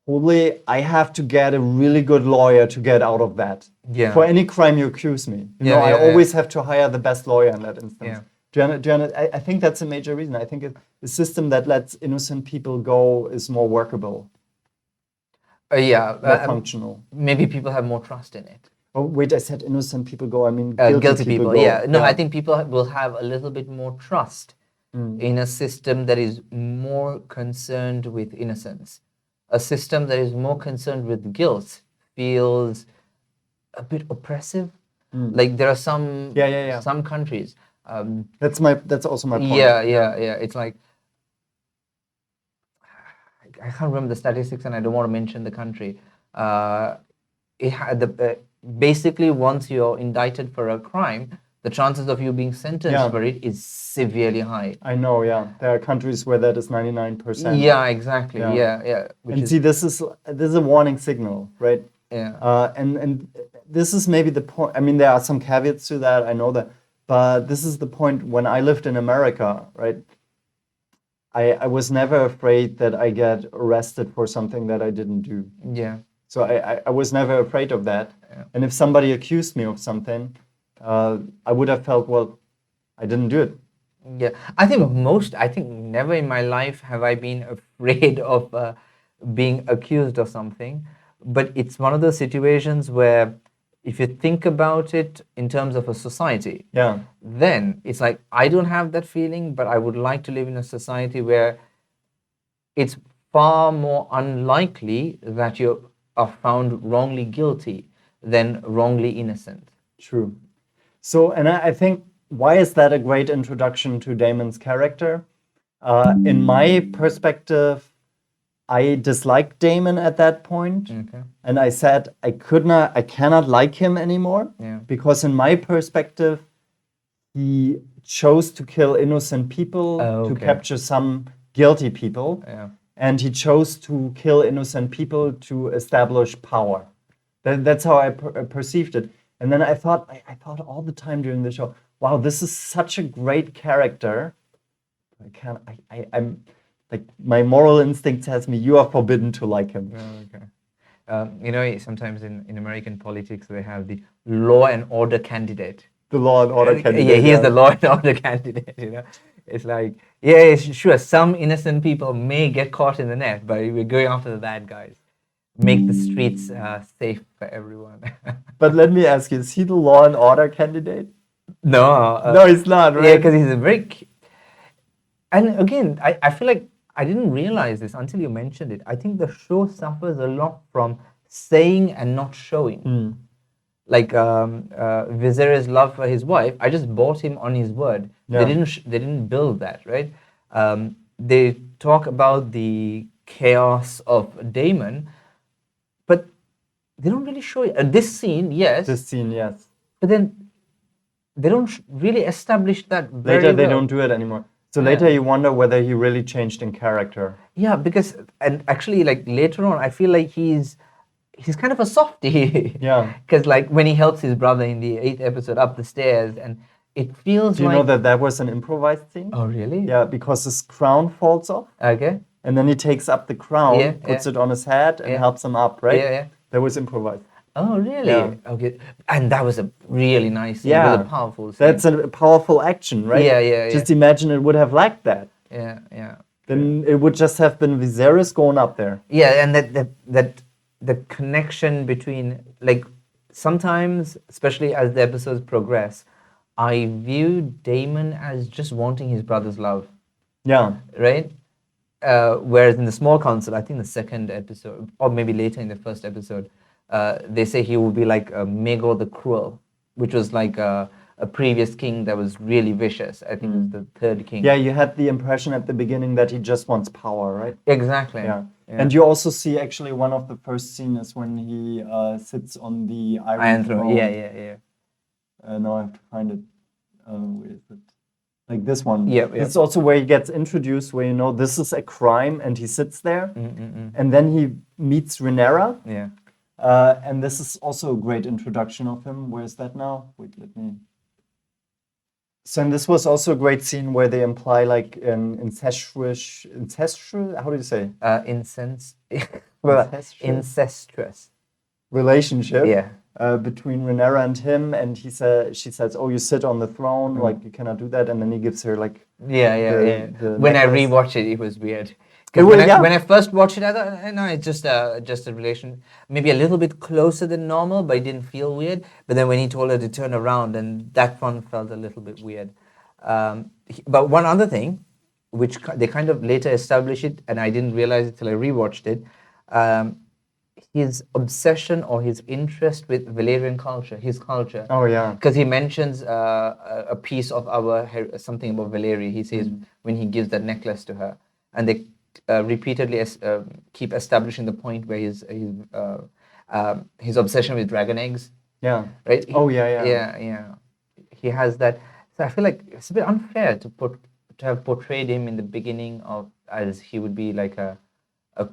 holy, I have to get a really good lawyer to get out of that. Yeah. For any crime you accuse me. I always have to hire the best lawyer in that instance. Yeah. I think that's a major reason. I think the system that lets innocent people go is more workable. More functional. Maybe people have more trust in it. Oh, wait, I said innocent people go. I mean, guilty people go. Yeah. No, I think people will have a little bit more trust in a system that is more concerned with innocence. A system that is more concerned with guilt feels a bit oppressive. Like there are some some countries. That's also my point. Yeah. It's like I can't remember the statistics, and I don't want to mention the country. It had basically once you're indicted for a crime, the chances of you being sentenced for it is severely high. I know, yeah. There are countries where that is 99%. Yeah, exactly. Yeah. And see, this is a warning signal, right? Yeah. And this is maybe the point. I mean, there are some caveats to that. I know that, but this is the point. When I lived in America, right? I was never afraid that I get arrested for something that I didn't do. Yeah. So I was never afraid of that. Yeah. And if somebody accused me of something, I would have felt, well, I didn't do it. Yeah. I think never in my life have I been afraid of being accused of something. But it's one of those situations where if you think about it in terms of a society, then it's like, I don't have that feeling, but I would like to live in a society where it's far more unlikely that you are found wrongly guilty than wrongly innocent. True. So, and I think, why is that a great introduction to Damon's character? In my perspective, I disliked Damon at that point, and I said I cannot like him anymore, because in my perspective, he chose to kill innocent people to capture some guilty people, and he chose to kill innocent people to establish power. That's how I perceived it. And then I thought all the time during the show, wow, this is such a great character. I'm like, my moral instinct tells me you are forbidden to like him. Sometimes in American politics, they have the law and order candidate. The law and order candidate. Yeah, he's the law and order candidate, It's like, sure, some innocent people may get caught in the net, but we're going after the bad guys. Make the streets safe for everyone. But let me ask you, is he the law and order candidate? No. No, he's not, right? Yeah, because he's a very... And again, I feel like I didn't realize this until you mentioned it. I think the show suffers a lot from saying and not showing. like Viserys' love for his wife, I just bought him on his word. Yeah. They didn't build that, right? They talk about the chaos of Daemon, but they don't really show it. This scene, yes, This scene, yes. but then they don't really establish that very Later, they well. don't do it anymore. So Yeah. later, you wonder whether he really changed in character. Yeah, because and actually, like later on, I feel like he's kind of a softie. Yeah. Because like when he helps his brother in the 8th episode up the stairs, and it feels Do you like. know that that was an improvised scene? Oh really? Yeah, because his crown falls off, Okay. and then he takes up the crown, Yeah, puts yeah. it on his head, and Yeah. helps him up, right? Yeah, yeah. That was improvised. Oh really? Yeah. Okay. And that was a really nice scene. It Yeah. was a powerful scene. That's a powerful action, right? Yeah, yeah, Just imagine it would have lacked that. Yeah, yeah. Then it would just have been Viserys going up there. Yeah, and that the connection between, like, sometimes, especially as the episodes progress, I view Daemon as just wanting his brother's love, Yeah. right? Whereas in the small council, I think the 2nd episode, or maybe later in the 1st episode, they say he will be like Maegor the Cruel, which was like a previous king that was really vicious. I think it was the 3rd king. Yeah, you had the impression at the beginning that he just wants power, right? Exactly. Yeah. Yeah. And you also see actually one of the first scenes is when he sits on the Iron Throne. throne. Yeah, yeah, yeah. Now I have to find it. Where is it? Like this one. Yep, yep. It's also where he gets introduced, where you know this is a crime, and he sits there, Mm-mm-mm. and then he meets Rhaenyra, Yeah. and this is also a great introduction of him. Where is that now? Wait, let me. So and this was also a great scene where they imply like an incestuous. How do you say? Incestuous. Incestuous. Relationship. Yeah. Between Rhaenyra and him, and she says, "Oh, you sit on the throne, like you cannot do that." And then he gives her like, Yeah, yeah, the- yeah. the When I necklace. rewatched it, it was weird. It 'Cause was- when, yeah. when I first watched it, I thought, no, it's just a relation, maybe a little bit closer than normal, but it didn't feel weird. But then when he told her to turn around, and that one felt a little bit weird. But one other thing, which they kind of later established it, and I didn't realize it till I rewatched it, his obsession or his interest with Valerian culture, his culture. "Oh yeah, Because he mentions a piece of our something about Valeria. He says when he gives that necklace to her, and they repeatedly keep establishing the point where his obsession with dragon eggs, yeah." right? Oh, yeah. yeah. He has that. So I feel like it's a bit unfair to have portrayed him in the beginning of as he would be like a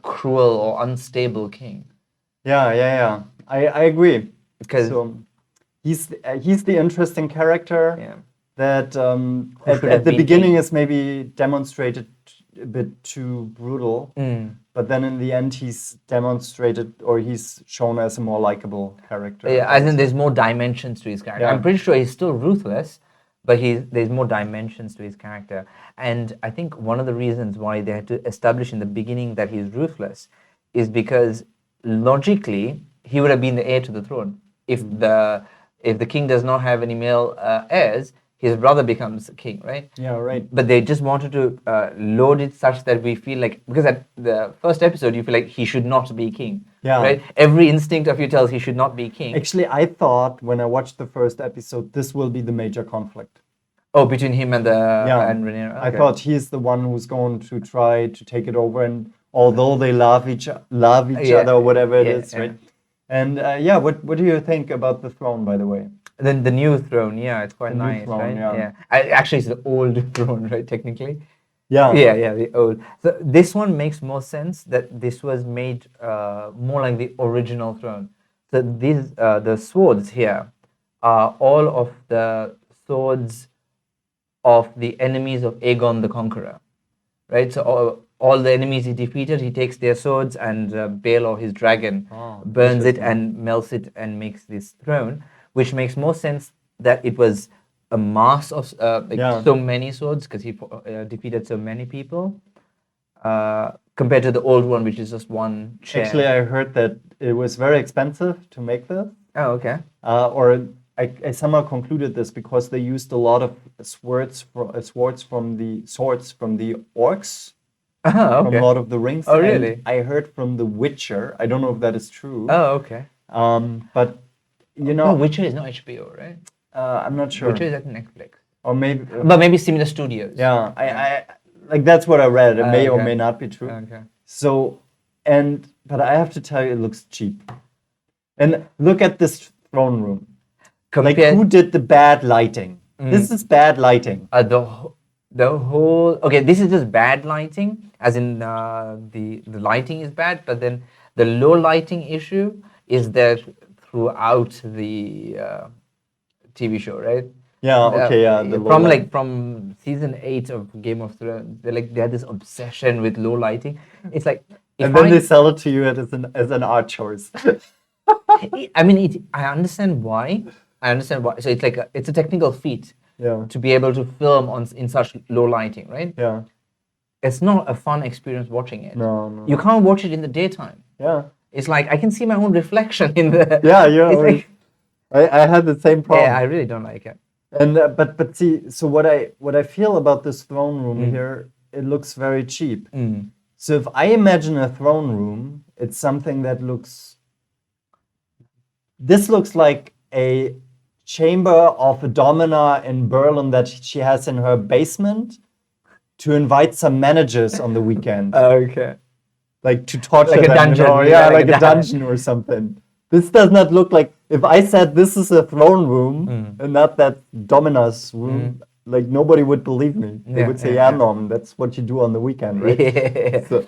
cruel or unstable king. Yeah. I agree. Because So he's the interesting character yeah, that should have at the been beginning king. is maybe demonstrated a bit too brutal, but then in the end he's demonstrated or he's shown as a more likable character. yeah, as in there's more dimensions to his character. Yeah. I'm pretty sure he's still ruthless, but there's more dimensions to his character. And I think one of the reasons why they had to establish in the beginning that he's ruthless is because logically he would have been the heir to the throne. If the king does not have any male heirs, his brother becomes king, right? Yeah, right. But they just wanted to load it such that we feel like, because at the first episode you feel like he should not be king, Yeah. right? Every instinct of you tells he should not be king. Actually, I thought when I watched the first episode, this will be the major conflict. Oh, between him and and Rhaenyra. I Okay. thought he's the one who's going to try to take it over, and although they love each Yeah, other, whatever it yeah, is, yeah. right? And what do you think about the throne, by the way? Then the new throne, yeah, it's quite The new nice, throne, right? yeah. Actually, it's the old throne, right? Technically. Yeah, Yeah, the old. So this one makes more sense that this was made more like the original throne. So these the swords here are all of the swords of the enemies of Aegon the Conqueror, right? So all the enemies he defeated, he takes their swords, and Baelor, his dragon, burns it and melts it and makes this throne, which makes more sense that it was a mass of so many swords because he defeated so many people compared to the old one, which is just one chair. Actually, I heard that it was very expensive to make this. Oh, okay. Or I somehow concluded this because they used a lot of swords from the orcs Oh, from okay. Lord of the Rings. Oh, and really? I heard from The Witcher. I don't know if that is true. Oh, okay. But you No, know, Witcher is not HBO, right? I'm not sure. Witcher is at Netflix. Or maybe, But maybe similar studios. yeah, I like that's what I read. It may or Okay. may not be true. Okay. So, but I have to tell you, it looks cheap. And look at this throne room. Like, Compared, who did the bad lighting? This is bad lighting. the whole okay, this is just bad lighting, as in the lighting is bad, but then the low lighting issue is there throughout the TV show, right? Yeah, okay, yeah. The low From light. from season 8 of Game of Thrones, they had this obsession with low lighting. It's like if And then I, they sell it to you as an art choice. I mean, I understand why. I understand why. So it's like it's a technical feat Yeah, to be able to film in such low lighting, right? yeah. It's not a fun experience watching it. No. You can't watch it in the daytime. Yeah. It's like I can see my own reflection in the. Yeah, yeah. It's like, I had the same problem. yeah, I really don't like it. And but see, so what I feel about this throne room here, it looks very cheap. So if I imagine a throne room, it's something that looks. This looks like a chamber of a domina in Berlin that she has in her basement to invite some managers on the weekend, Okay. like to torture Like a them, dungeon, you know? yeah, Yeah, like like a a dungeon or something. This does not look like, if I said this is a throne room and not that domina's room, like nobody would believe me. They Yeah, would say, yeah, yeah, Norm, that's what you do on the weekend, right? Yeah. So,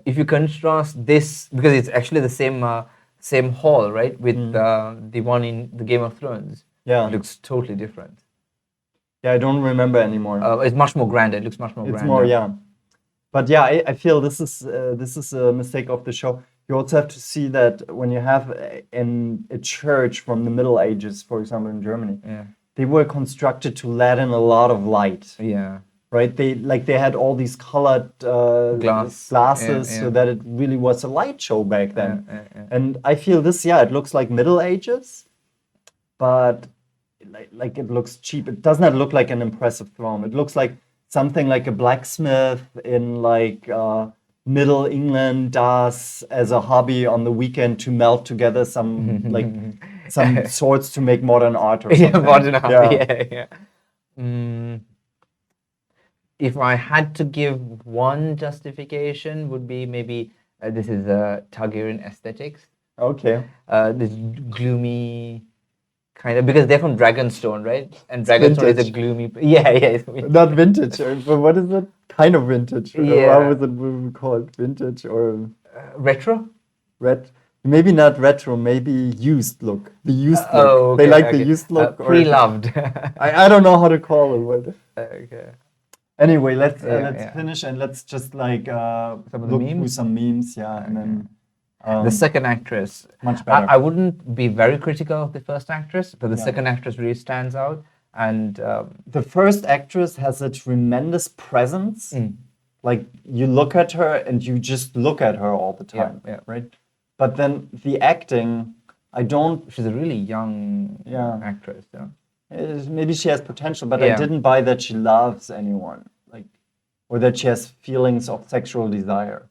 If you contrast this, because it's actually the same hall, right, with the one in the Game of Thrones. yeah. It looks totally different. Yeah, I don't remember anymore. It's much more grander. It looks much more It's grander. more, yeah. But yeah, I feel this is a mistake of the show. You also have to see that when you have a church from the Middle Ages, for example, in Germany, Yeah. they were constructed to let in a lot of light, Yeah. right? They had all these colored glasses, yeah. so that it really was a light show back then. Yeah. And I feel this, yeah, it looks like Middle Ages, but like it looks cheap. It does not look like an impressive throne. It looks like something like a blacksmith in like Middle England does as a hobby on the weekend to melt together some like some swords to make modern art or something. Yeah, modern art. Yeah. If I had to give one justification, would be maybe this is Targaryen aesthetics. Okay. This gloomy kind of, because they're from Dragonstone, right? And Dragonstone is a vintage. gloomy. Yeah. It's vintage. Not vintage, but what is it? Kind of vintage. Yeah. How was it called? Vintage or Retro. ret? Maybe not retro. Maybe used look. The used look. Oh, They okay, like okay. the used look. or- Pre-loved. I don't know how to call it. But Okay. anyway, let's Yeah. finish and let's just like Some of the look through memes? some memes. Yeah, and then The second actress. much better. I wouldn't be very critical of the first actress, but the Yeah. second actress really stands out. And the first actress has a tremendous presence. Like you look at her and you just look at her all the time, yeah. right? But then the acting, I don't. she's a really young Yeah. actress. Yeah. Maybe she has potential, but I Yeah. didn't buy that she loves anyone, like, or that she has feelings of sexual desire.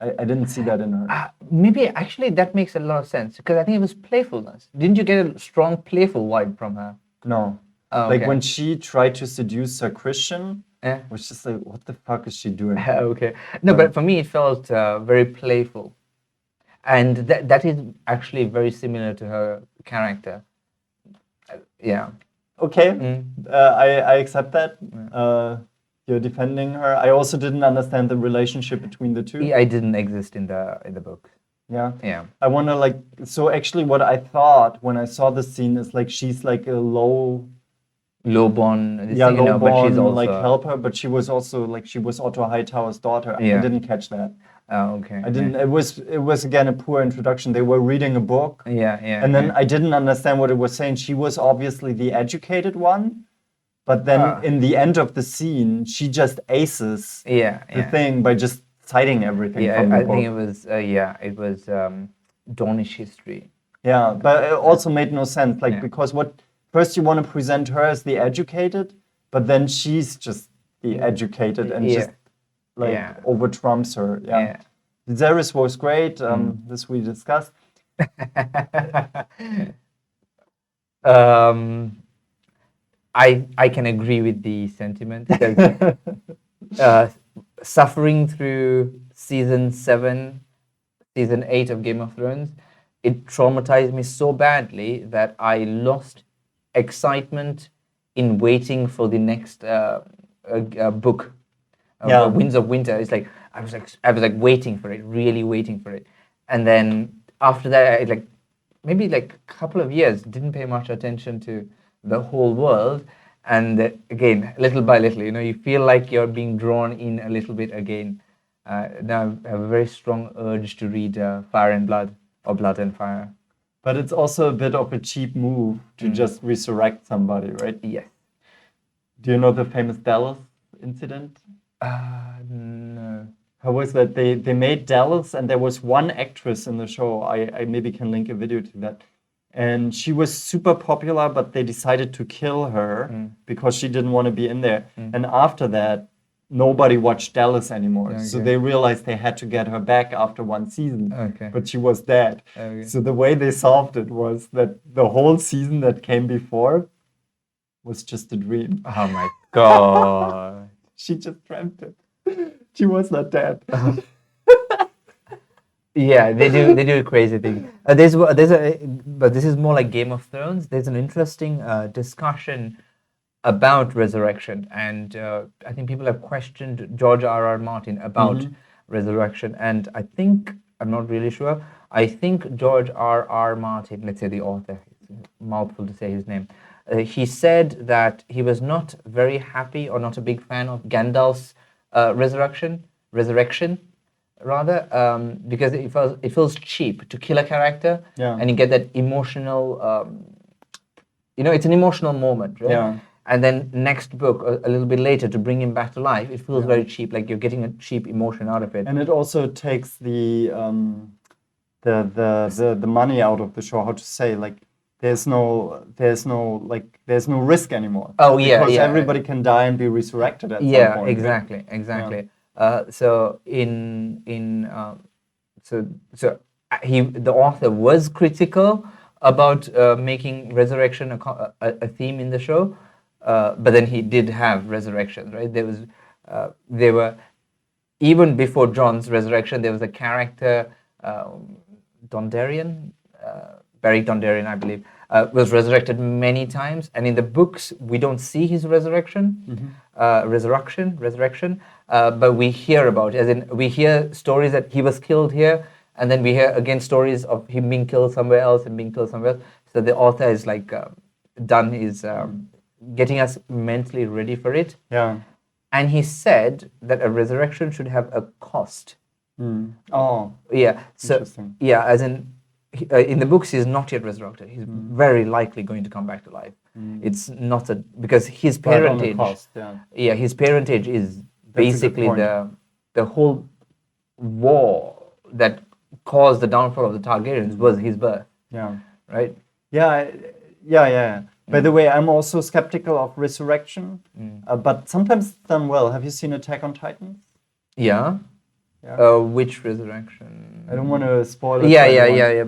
I didn't see that in her. Maybe actually that makes a lot of sense, because I think it was playfulness. Didn't you get a strong playful vibe from her? No. Oh, Like okay. when she tried to seduce her Christian, Yeah. it was just like, what the fuck is she doing? Okay. No, but for me it felt very playful, and that is actually very similar to her character. Yeah. Okay, I accept that. You're defending her. I also didn't understand the relationship between the two. I didn't exist in the book. Yeah. Yeah. I wonder, like, so actually, what I thought when I saw the scene is like she's like a Lowborn. yeah, but she's low-born also like helper, but she was also like she was Otto Hightower's daughter. I Yeah. didn't catch that. Oh, okay. I didn't. It was again a poor introduction. They were reading a book. Yeah. And then I didn't understand what it was saying. She was obviously the educated one, but then in the end of the scene, she just aces yeah. the thing by just citing everything Yeah, from the I book. think it was Dornish history. Yeah, but it also made no sense. Like, Yeah. because first you want to present her as the educated, but then she's just the educated and Yeah. just like Yeah. over trumps her. Yeah. Yeah. Viserys was great. This we discussed. I can agree with the sentiment because suffering through season 7, season 8 of Game of Thrones, it traumatized me so badly that I lost excitement in waiting for the next book, Yeah. Winds of Winter. It's like I was like waiting for it, really waiting for it, and then after that, I like maybe like a couple of years didn't pay much attention to the whole world, and again, little by little, you feel like you're being drawn in a little bit again. Now I have a very strong urge to read Fire and Blood or Blood and Fire. But it's also a bit of a cheap move to just resurrect somebody, right? Yes. Do you know the famous Dallas incident? No. How was that? They made Dallas, and there was one actress in the show. I maybe can link a video to that. And she was super popular, but they decided to kill her because she didn't want to be in there. And after that, nobody watched Dallas anymore. Okay. So they realized they had to get her back after one season. Okay. But she was dead. Okay. So the way they solved it was that the whole season that came before was just a dream. Oh my god. She just dreamt it. She was not dead. Yeah, they do a crazy thing. But this is more like Game of Thrones. There's an interesting discussion about resurrection, and I think people have questioned George R.R. Martin about resurrection, and I think I'm not really sure. I think George R.R. Martin, let's say the author, it's a mouthful to say his name. He said that he was not very happy or not a big fan of Gandalf's resurrection, because it feels cheap to kill a character, and you get that emotional, it's an emotional moment, right? Yeah. And then next book, a little bit later, to bring him back to life, it feels very cheap, like you're getting a cheap emotion out of it. And it also takes the money out of the show. How to say, like, there's no risk anymore. Oh yeah, because yeah. everybody can die and be resurrected at some point. Yeah, exactly. So the author was critical about making resurrection a theme in the show, but then he did have resurrections, right? There were even before John's resurrection, there was a character, Dondarrion, Beric Dondarrion, I believe, was resurrected many times, and in the books we don't see his resurrection, but we hear about it. As in, we hear stories that he was killed here, and then we hear again stories of him being killed somewhere else and being killed somewhere else. So the author is like done his getting us mentally ready for it. Yeah. And he said that a resurrection should have a cost. Oh. Yeah. So Interesting. yeah, as in the books, he's not yet resurrected. He's very likely going to come back to life. It's not because his parentage. But on the cost, yeah. Yeah, his parentage is basically the whole war that caused the downfall of the Targaryens was his birth. Yeah. Right. Yeah. By the way, I'm also skeptical of resurrection, but sometimes it's done well. Have you seen Attack on Titans? Yeah. Yeah. Which resurrection? I don't want to spoil it. Yeah.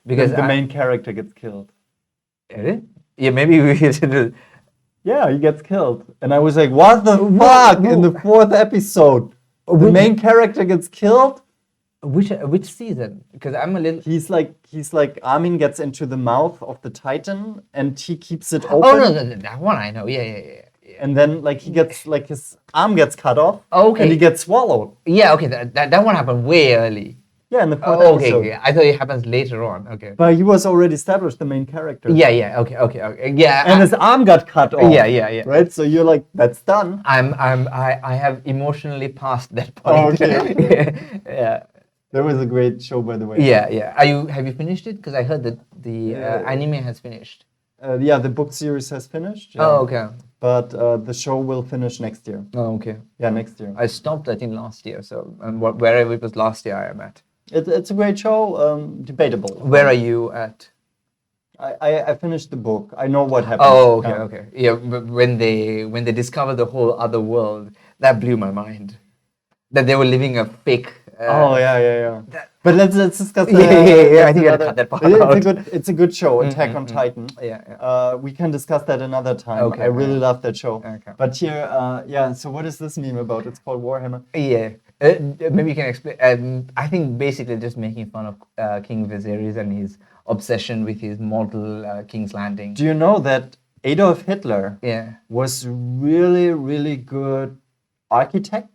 Because the main character gets killed. Really? Yeah, maybe we should. Yeah, he gets killed, and I was like, "What the fuck?" In the 4th episode, the main character gets killed. Which season? Because I'm a little. He's like Armin gets into the mouth of the Titan, and he keeps it open. Oh no, that one I know. Yeah. And then like he gets like his arm gets cut off. Okay. And he gets swallowed. Yeah. Okay. That one happened way early. Yeah, in the 4th episode. Okay. I thought it happens later on. Okay. But he was already established, the main character. Yeah. Okay. Yeah. And his arm got cut off. Yeah. Right. So you're like, that's done. I have emotionally passed that point. Okay. Yeah. That was a great show, by the way. Yeah. Have you finished it? Because I heard that the anime has finished. Yeah, the book series has finished. Yeah. Oh, okay. But the show will finish next year. Oh, okay. Yeah, next year. I stopped, I think, last year. So, wherever it was last year, I am at. It's a great show. Debatable. Where are you at? I finished the book. I know what happened. Oh, okay. Yeah, but when they discovered the whole other world, that blew my mind. That they were living a fake Oh yeah. that- But let's discuss. Yeah, I think I another- cut that part It's out. it's a good show, Attack on Titan. Yeah. We can discuss that another time. Okay, I really yeah. love that show. Okay. But here, yeah. So what is this meme about? It's called Warhammer. Yeah. Maybe you can explain. I think basically just making fun of King Viserys and his obsession with his model King's Landing. Do you know that Adolf Hitler Yeah. was really good architect?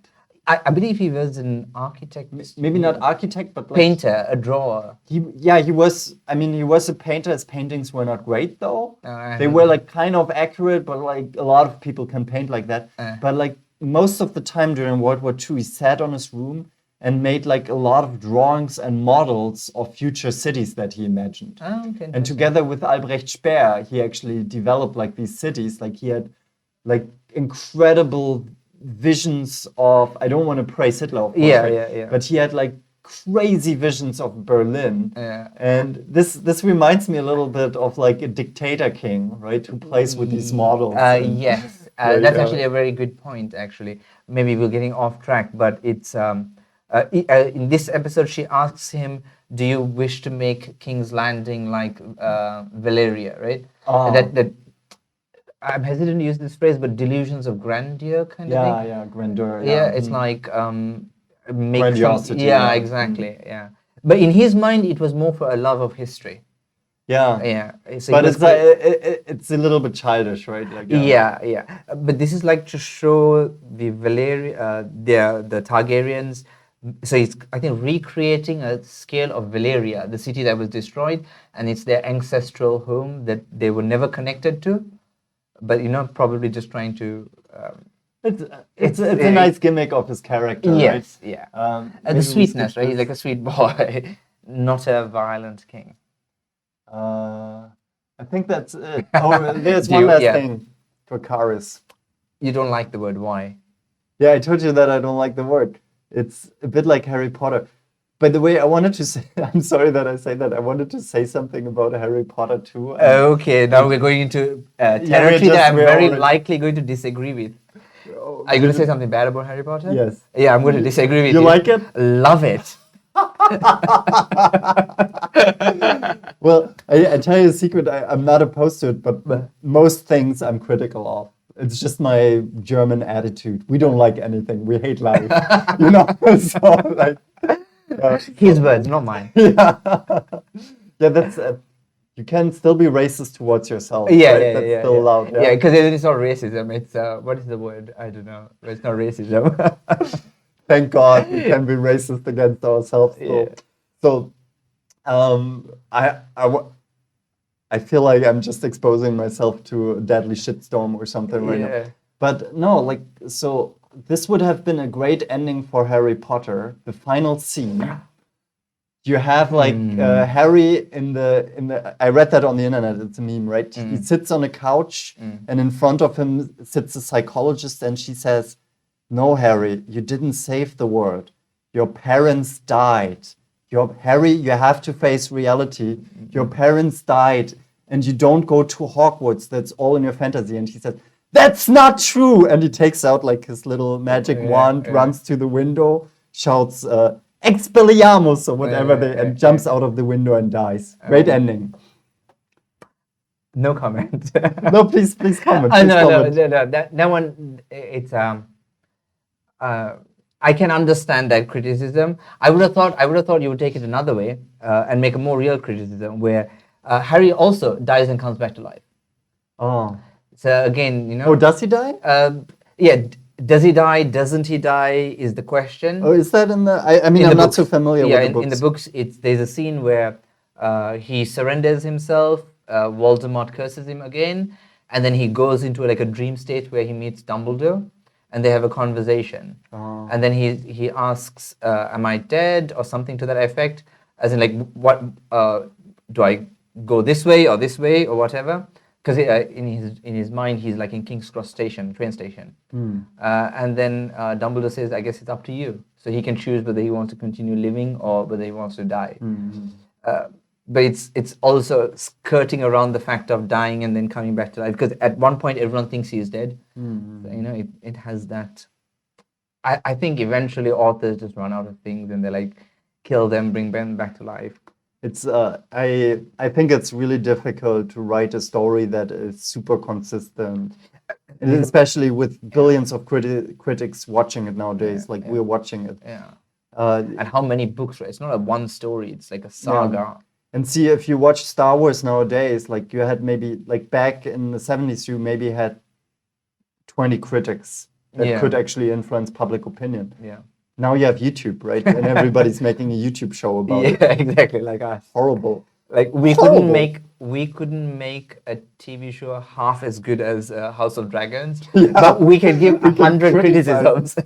I believe he was an architect. Maybe not architect, but like Painter, a drawer. he was. I mean, he was a painter. His paintings were not great though. I They don't were know. like kind of accurate, but like a lot of people can paint like that. But like most of the time during World War II, he sat on his room and made like a lot of drawings and models of future cities that he imagined. Oh, okay. And together with Albrecht Speer, he actually developed like these cities. Like he had like incredible visions of, I don't want to praise Hitler, of course, Yeah, right? yeah. But he had like crazy visions of Berlin. Yeah. And this reminds me a little bit of like a dictator king, right? Who plays with these models. and- Yes, Right, that's yeah. actually a very good point. Actually, maybe we're getting off track, but it's in this episode she asks him, "Do you wish to make King's Landing like Valeria?" Right? Oh. That I'm hesitant to use this phrase, but delusions of grandeur kind of thing. Yeah, grandeur. Yeah, it's Mhm. like make Grandiosity, yeah, yeah. exactly. Yeah, but in his mind, it was more for a love of history. Yeah. Yeah, so But it was it's a little bit childish, right? Like, yeah. But this is like to show the the Targaryens. So it's, I think, recreating a scale of Valeria, the city that was destroyed, and it's their ancestral home that they were never connected to. But probably just trying to. It's a nice gimmick of his character, Yes, right? yeah. And The sweetness, right? He's like a sweet boy, not a violent king. I think that's it. Oh, there's Do one you- last yeah. thing. Dracarys. You don't like the word why? Yeah, I told you that I don't like the word. It's a bit like Harry Potter. By the way, I wanted to say, I'm sorry that I say that. I wanted to say something about Harry Potter too. Okay, now we're going into territory just- that I'm we're very already- likely going to disagree with. Are you going to say something bad about Harry Potter? Yes. Yeah, I'm going to disagree with you. You like it? Love it. Well, I tell you a secret. I'm not opposed to it, but most things I'm critical of. It's just my German attitude. We don't like anything. We hate life. So like, His words, not mine. yeah, that's. You can still be racist towards yourself. Yeah, right? yeah, That's yeah. still yeah. allowed. Yeah, because it's not racism. It's what is the word? I don't know. It's not racism. Thank God we can be racist against ourselves. Yeah. So, I feel like I'm just exposing myself to a deadly shitstorm or something right now. Yeah. But no, like, so this would have been a great ending for Harry Potter. The final scene. You have like Harry in the. I read that on the internet. It's a meme, right? He sits on a couch, and in front of him sits a psychologist, and she says, "No, Harry, you didn't save the world. Your parents died. Harry, you have to face reality. Your parents died, and you don't go to Hogwarts. That's all in your fantasy." And he says, "That's not true." And he takes out like his little magic wand, runs to the window, shouts, "Expelliarmus" or whatever, and jumps out of the window and dies. Great ending. No comment. No, please comment. No, Please no, comment. no. That one, it's I can understand that criticism. I would have thought you would take it another way and make a more real criticism where Harry also dies and comes back to life. Oh. So again, Oh, does he die? yeah. Does he die? Doesn't he die? Is the question. Oh, is that in the? I mean, In I'm the not so books. familiar Yeah, with the books. in the books, there's a scene where he surrenders himself. Voldemort curses him again, and then he goes into like a dream state where he meets Dumbledore, and they have a conversation. Oh. And then he asks, "Am I dead?" or something to that effect, as in like, "What do I go this way or whatever?" Because in his mind he's like in King's Cross station, train station, and then Dumbledore says, "I guess it's up to you." So he can choose whether he wants to continue living or whether he wants to die. But it's also skirting around the fact of dying and then coming back to life, because at one point everyone thinks he is dead. So, it has that I think eventually authors just run out of things and they like kill them, bring them back to life. It's I think it's really difficult to write a story that is super consistent, and especially with billions of critics watching it nowadays. Like we're watching it. Yeah. Uh, And how many books, right? It's not a one story, it's like a saga. And see, if you watch Star Wars nowadays, like you had maybe like back in the 70s, you maybe had 20 critics that could actually influence public opinion. Yeah. Now you have YouTube, right? And everybody's making a YouTube show about it. Yeah, exactly, like us. Horrible. Like we Horrible. couldn't make a TV show half as good as House of Dragons, but we can give 100 criticisms.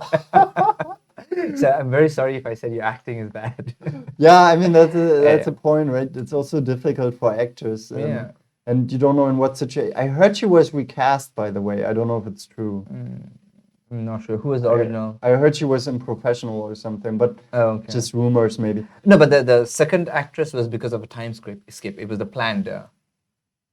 So I'm very sorry if I said your acting is bad. Yeah, I mean that's a point, right? It's also difficult for actors. Yeah. And you don't know in what situation. I heard she was recast, by the way. I don't know if it's true. I'm not sure who was the original. I heard she was in Professional or something, but Okay. just rumors maybe. No, but the second actress was because of a time skip. It was the planned.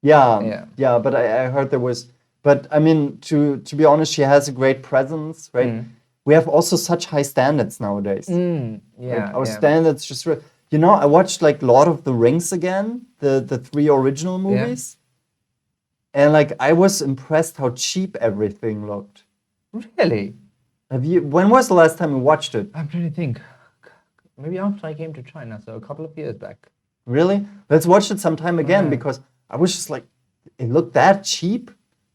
Yeah, but I heard there was. But I mean, to be honest, she has a great presence, right? We have also such high standards nowadays. Yeah, Our standards just. You know, I watched like Lord of the Rings again, the 3 original movies, and like I was impressed how cheap everything looked. Really? Have you? When was the last time you watched it? I'm trying to think. Maybe after I came to China, so a couple of years back. Really? Let's watch it sometime again because I was just like, it looked that cheap.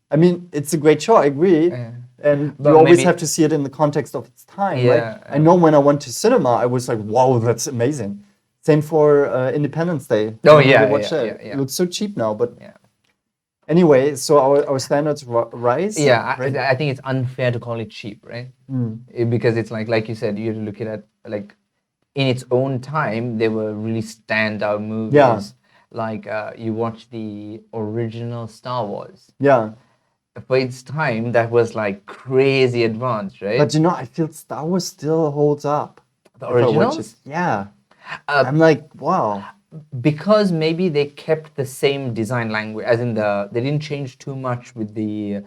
I mean, it's a great show, I agree. And But you always maybe- have to see it in the context of its time, Yeah, right? I know when I went to cinema, I was like, wow, that's amazing. Same for Independence Day. Oh, I remember yeah, watched yeah, that. yeah. It looks so cheap now, but Yeah. anyway, so our standards rise. Yeah, right? I think it's unfair to call it cheap, right? Because it's like you said, you have to look at it like in its own time, they were really standout movies. Yeah. Like you watch the original Star Wars. Yeah. For its time, that was like crazy advanced, right? But you know, I feel Star Wars still holds up. The if I watch originals? it. Yeah. I'm like, wow. Because maybe they kept the same design language, as in they didn't change too much with the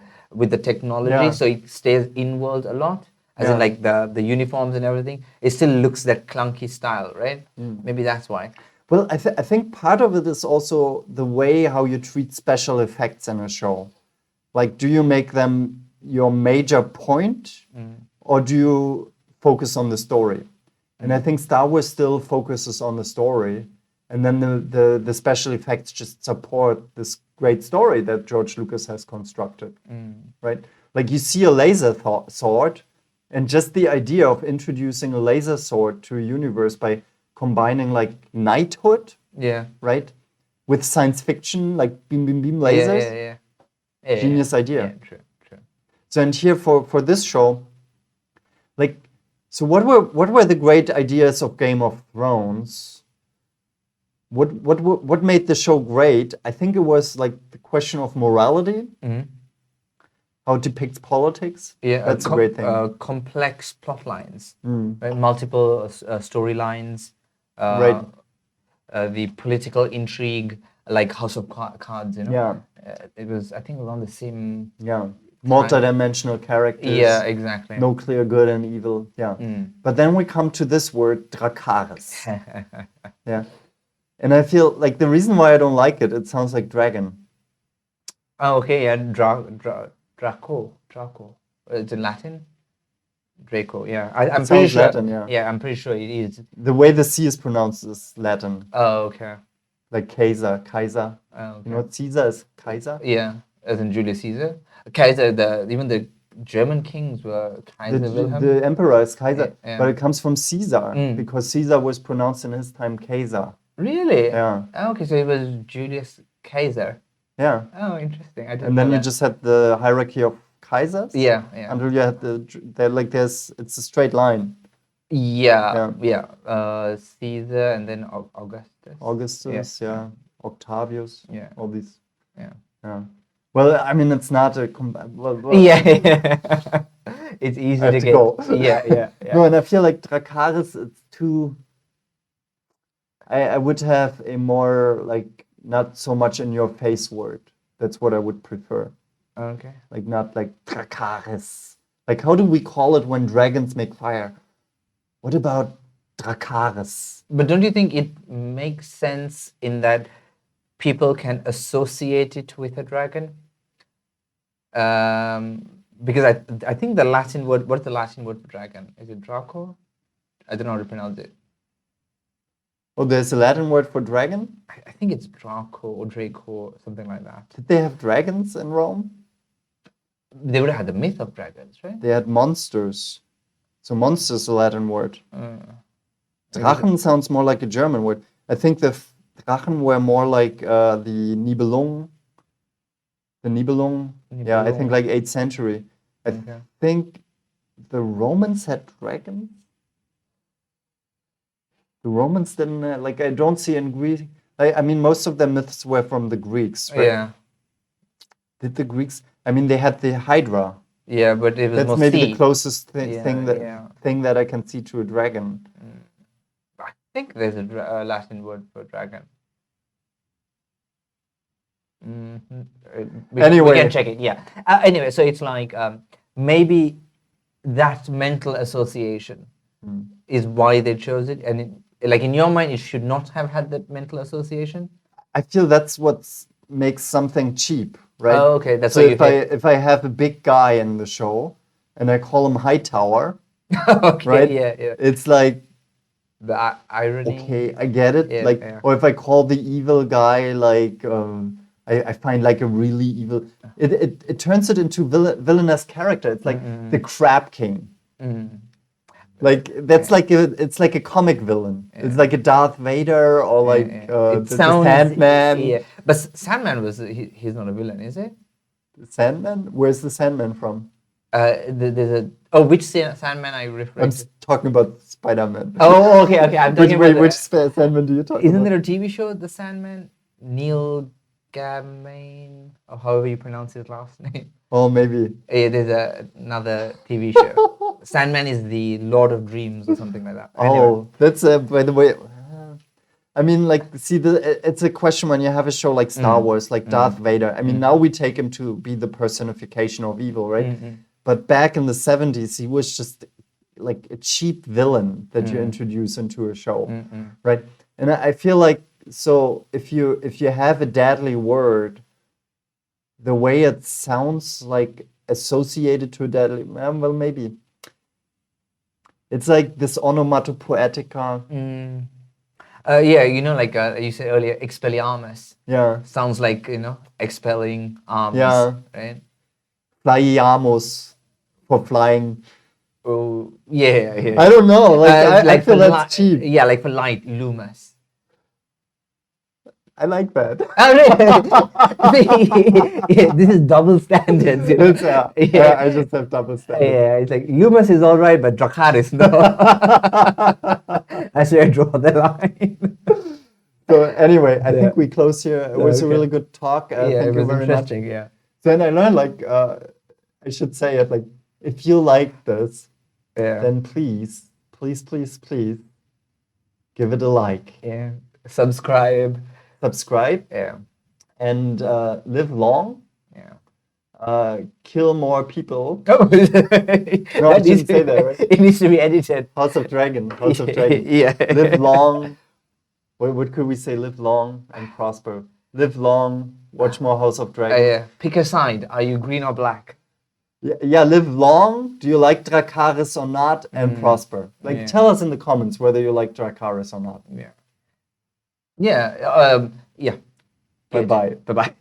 technology, Yeah. so it stays in world a lot. As Yeah. in like the uniforms and everything, it still looks that clunky style, right? Maybe that's why. Well, I think part of it is also the way how you treat special effects in a show. Like, do you make them your major point, or do you focus on the story? And I think Star Wars still focuses on the story, and then the special effects just support this great story that George Lucas has constructed, right? Like you see a laser sword, and just the idea of introducing a laser sword to a universe by combining like knighthood, Yeah. right, with science fiction, like beam, beam, beam lasers. Yeah. Genius idea. Yeah, true. So, and here for this show, like, so what were the great ideas of Game of Thrones? What made the show great? I think it was like the question of morality, how it depicts politics. Yeah, That's a great thing. Complex plot lines, right? Multiple storylines, Right. The political intrigue, like House of Cards, you know. Yeah. It was, I think, around the same. Yeah, multi-dimensional characters. Yeah, exactly. No clear good and evil. Yeah. But then we come to this word, Dracarys. Yeah. And I feel like the reason why I don't like it, it sounds like dragon. Oh, okay. Yeah, Draco. It's in Latin. Draco. Yeah, I'm pretty sounds sure. Latin, yeah. Yeah, I'm pretty sure it is. The way the C is pronounced is Latin, Oh, okay. like Kaiser. Oh, okay. You know, Caesar is Kaiser. Yeah, as in Julius Caesar. Kaiser, even the German kings were Kaiser Wilhelm. The emperor is Kaiser, Yeah. but it comes from Caesar because Caesar was pronounced in his time Kaiser. Really? Yeah. Oh, okay, so it was Julius Caesar. Yeah. Oh, interesting. I didn't And then know you that. just had the hierarchy of Kaisers. Yeah. Until you had it's a straight line. Yeah. Caesar and then Augustus. Augustus, yeah. Octavius. Yeah. All these. Yeah. Yeah. Well, I mean, it's not a. Yeah. It's easy I have to to get. go. Yeah. No, and I feel like Dracarys, it's too. I would have a more like not so much in your face word. That's what I would prefer. Okay. Like not like Dracarys. Like, how do we call it when dragons make fire? What about Dracarys? But don't you think it makes sense in that people can associate it with a dragon? Because I think the Latin word, what's the Latin word for dragon? Is it Draco? I don't know how to pronounce it. Oh, there's a Latin word for dragon? I think it's Draco or Draco, something like that. Did they have dragons in Rome? They would have had the myth of dragons, right? They had monsters. So monsters is a Latin word. Mm. Drachen sounds more like a German word. I think the Drachen were more like the Nibelung. The Nibelung. Yeah, I think like 8th century. I think the Romans had dragons. The Romans didn't, like, I don't see in Greek. I mean, most of the myths were from the Greeks, right? Yeah. Did the Greeks? I mean, they had the Hydra. Yeah, but it was That's more maybe sea. the closest Yeah, thing that I can see to a dragon. I think there's a Latin word for dragon. We Anyway. can check it. Yeah. Anyway, so it's like maybe that mental association is why they chose it, and like in your mind, it should not have had that mental association. I feel that's what makes something cheap, right? Oh, okay, that's so what you if I have a big guy in the show and I call him Hightower, okay, right? yeah. It's like, The irony. okay, I get it. Yeah, like, yeah. or if I call the evil guy, like, I find like a really evil. It turns it into villainous character. It's like the Crab King. Like that's like it's like a comic villain. It's like a Darth Vader or like It the sounds Sandman. Yeah, but Sandman was he's not a villain, is it? Sandman? Where's the Sandman from? There's which Sandman are you referring I'm to? talking about Spider-Man. Oh, okay. I'm talking about which Sandman do you talk Isn't about? there a TV show, The Sandman? Neil Gaiman, or however you pronounce his last name. Oh, maybe. Yeah, there's another TV show. Sandman is the Lord of Dreams or something like that. Anyway. Oh, that's by the way. I mean, like, see, it's a question when you have a show like Star Wars, like Darth Vader. I mean, now we take him to be the personification of evil, right? But back in the 70s, he was just like a cheap villain that you introduce into a show, right? And I feel like, so if you have a deadly word, the way it sounds like associated to a deadly, well, maybe. It's like this onomatopoetica. Yeah, like you said earlier, Expelliarmus. Yeah. Sounds like, expelling arms. Yeah. Right? Flyamos for flying. Oh, yeah. I don't know. Like, I feel for that's cheap. Yeah, like for light, Loomis. I like that. Oh, really? Yeah, this is double standards. I just have double standards. Yeah, it's like Loomis is all right, but Dracarys, no. That's where I draw the line. So anyway, I think we close here. It was a Okay. really good talk. Yeah, Thank it you was very much. interesting, yeah. Then I learned, like, I should say it, like, if you like this, Yeah. then please give it a like. Yeah. Subscribe. Subscribe Yeah. and live long. Yeah. Kill more people. Oh, No, I didn't say that, right? It needs to be edited. House of Dragon. House of Dragon. Yeah. Live long. What could we say? Live long and prosper. Live long. Watch more House of Dragon. Yeah. Pick a side. Are you green or black? Yeah, live long. Do you like Dracarys or not? And prosper. Like, Yeah. tell us in the comments whether you like Dracarys or not. Yeah. Yeah. Yeah. Bye-bye. Bye-bye.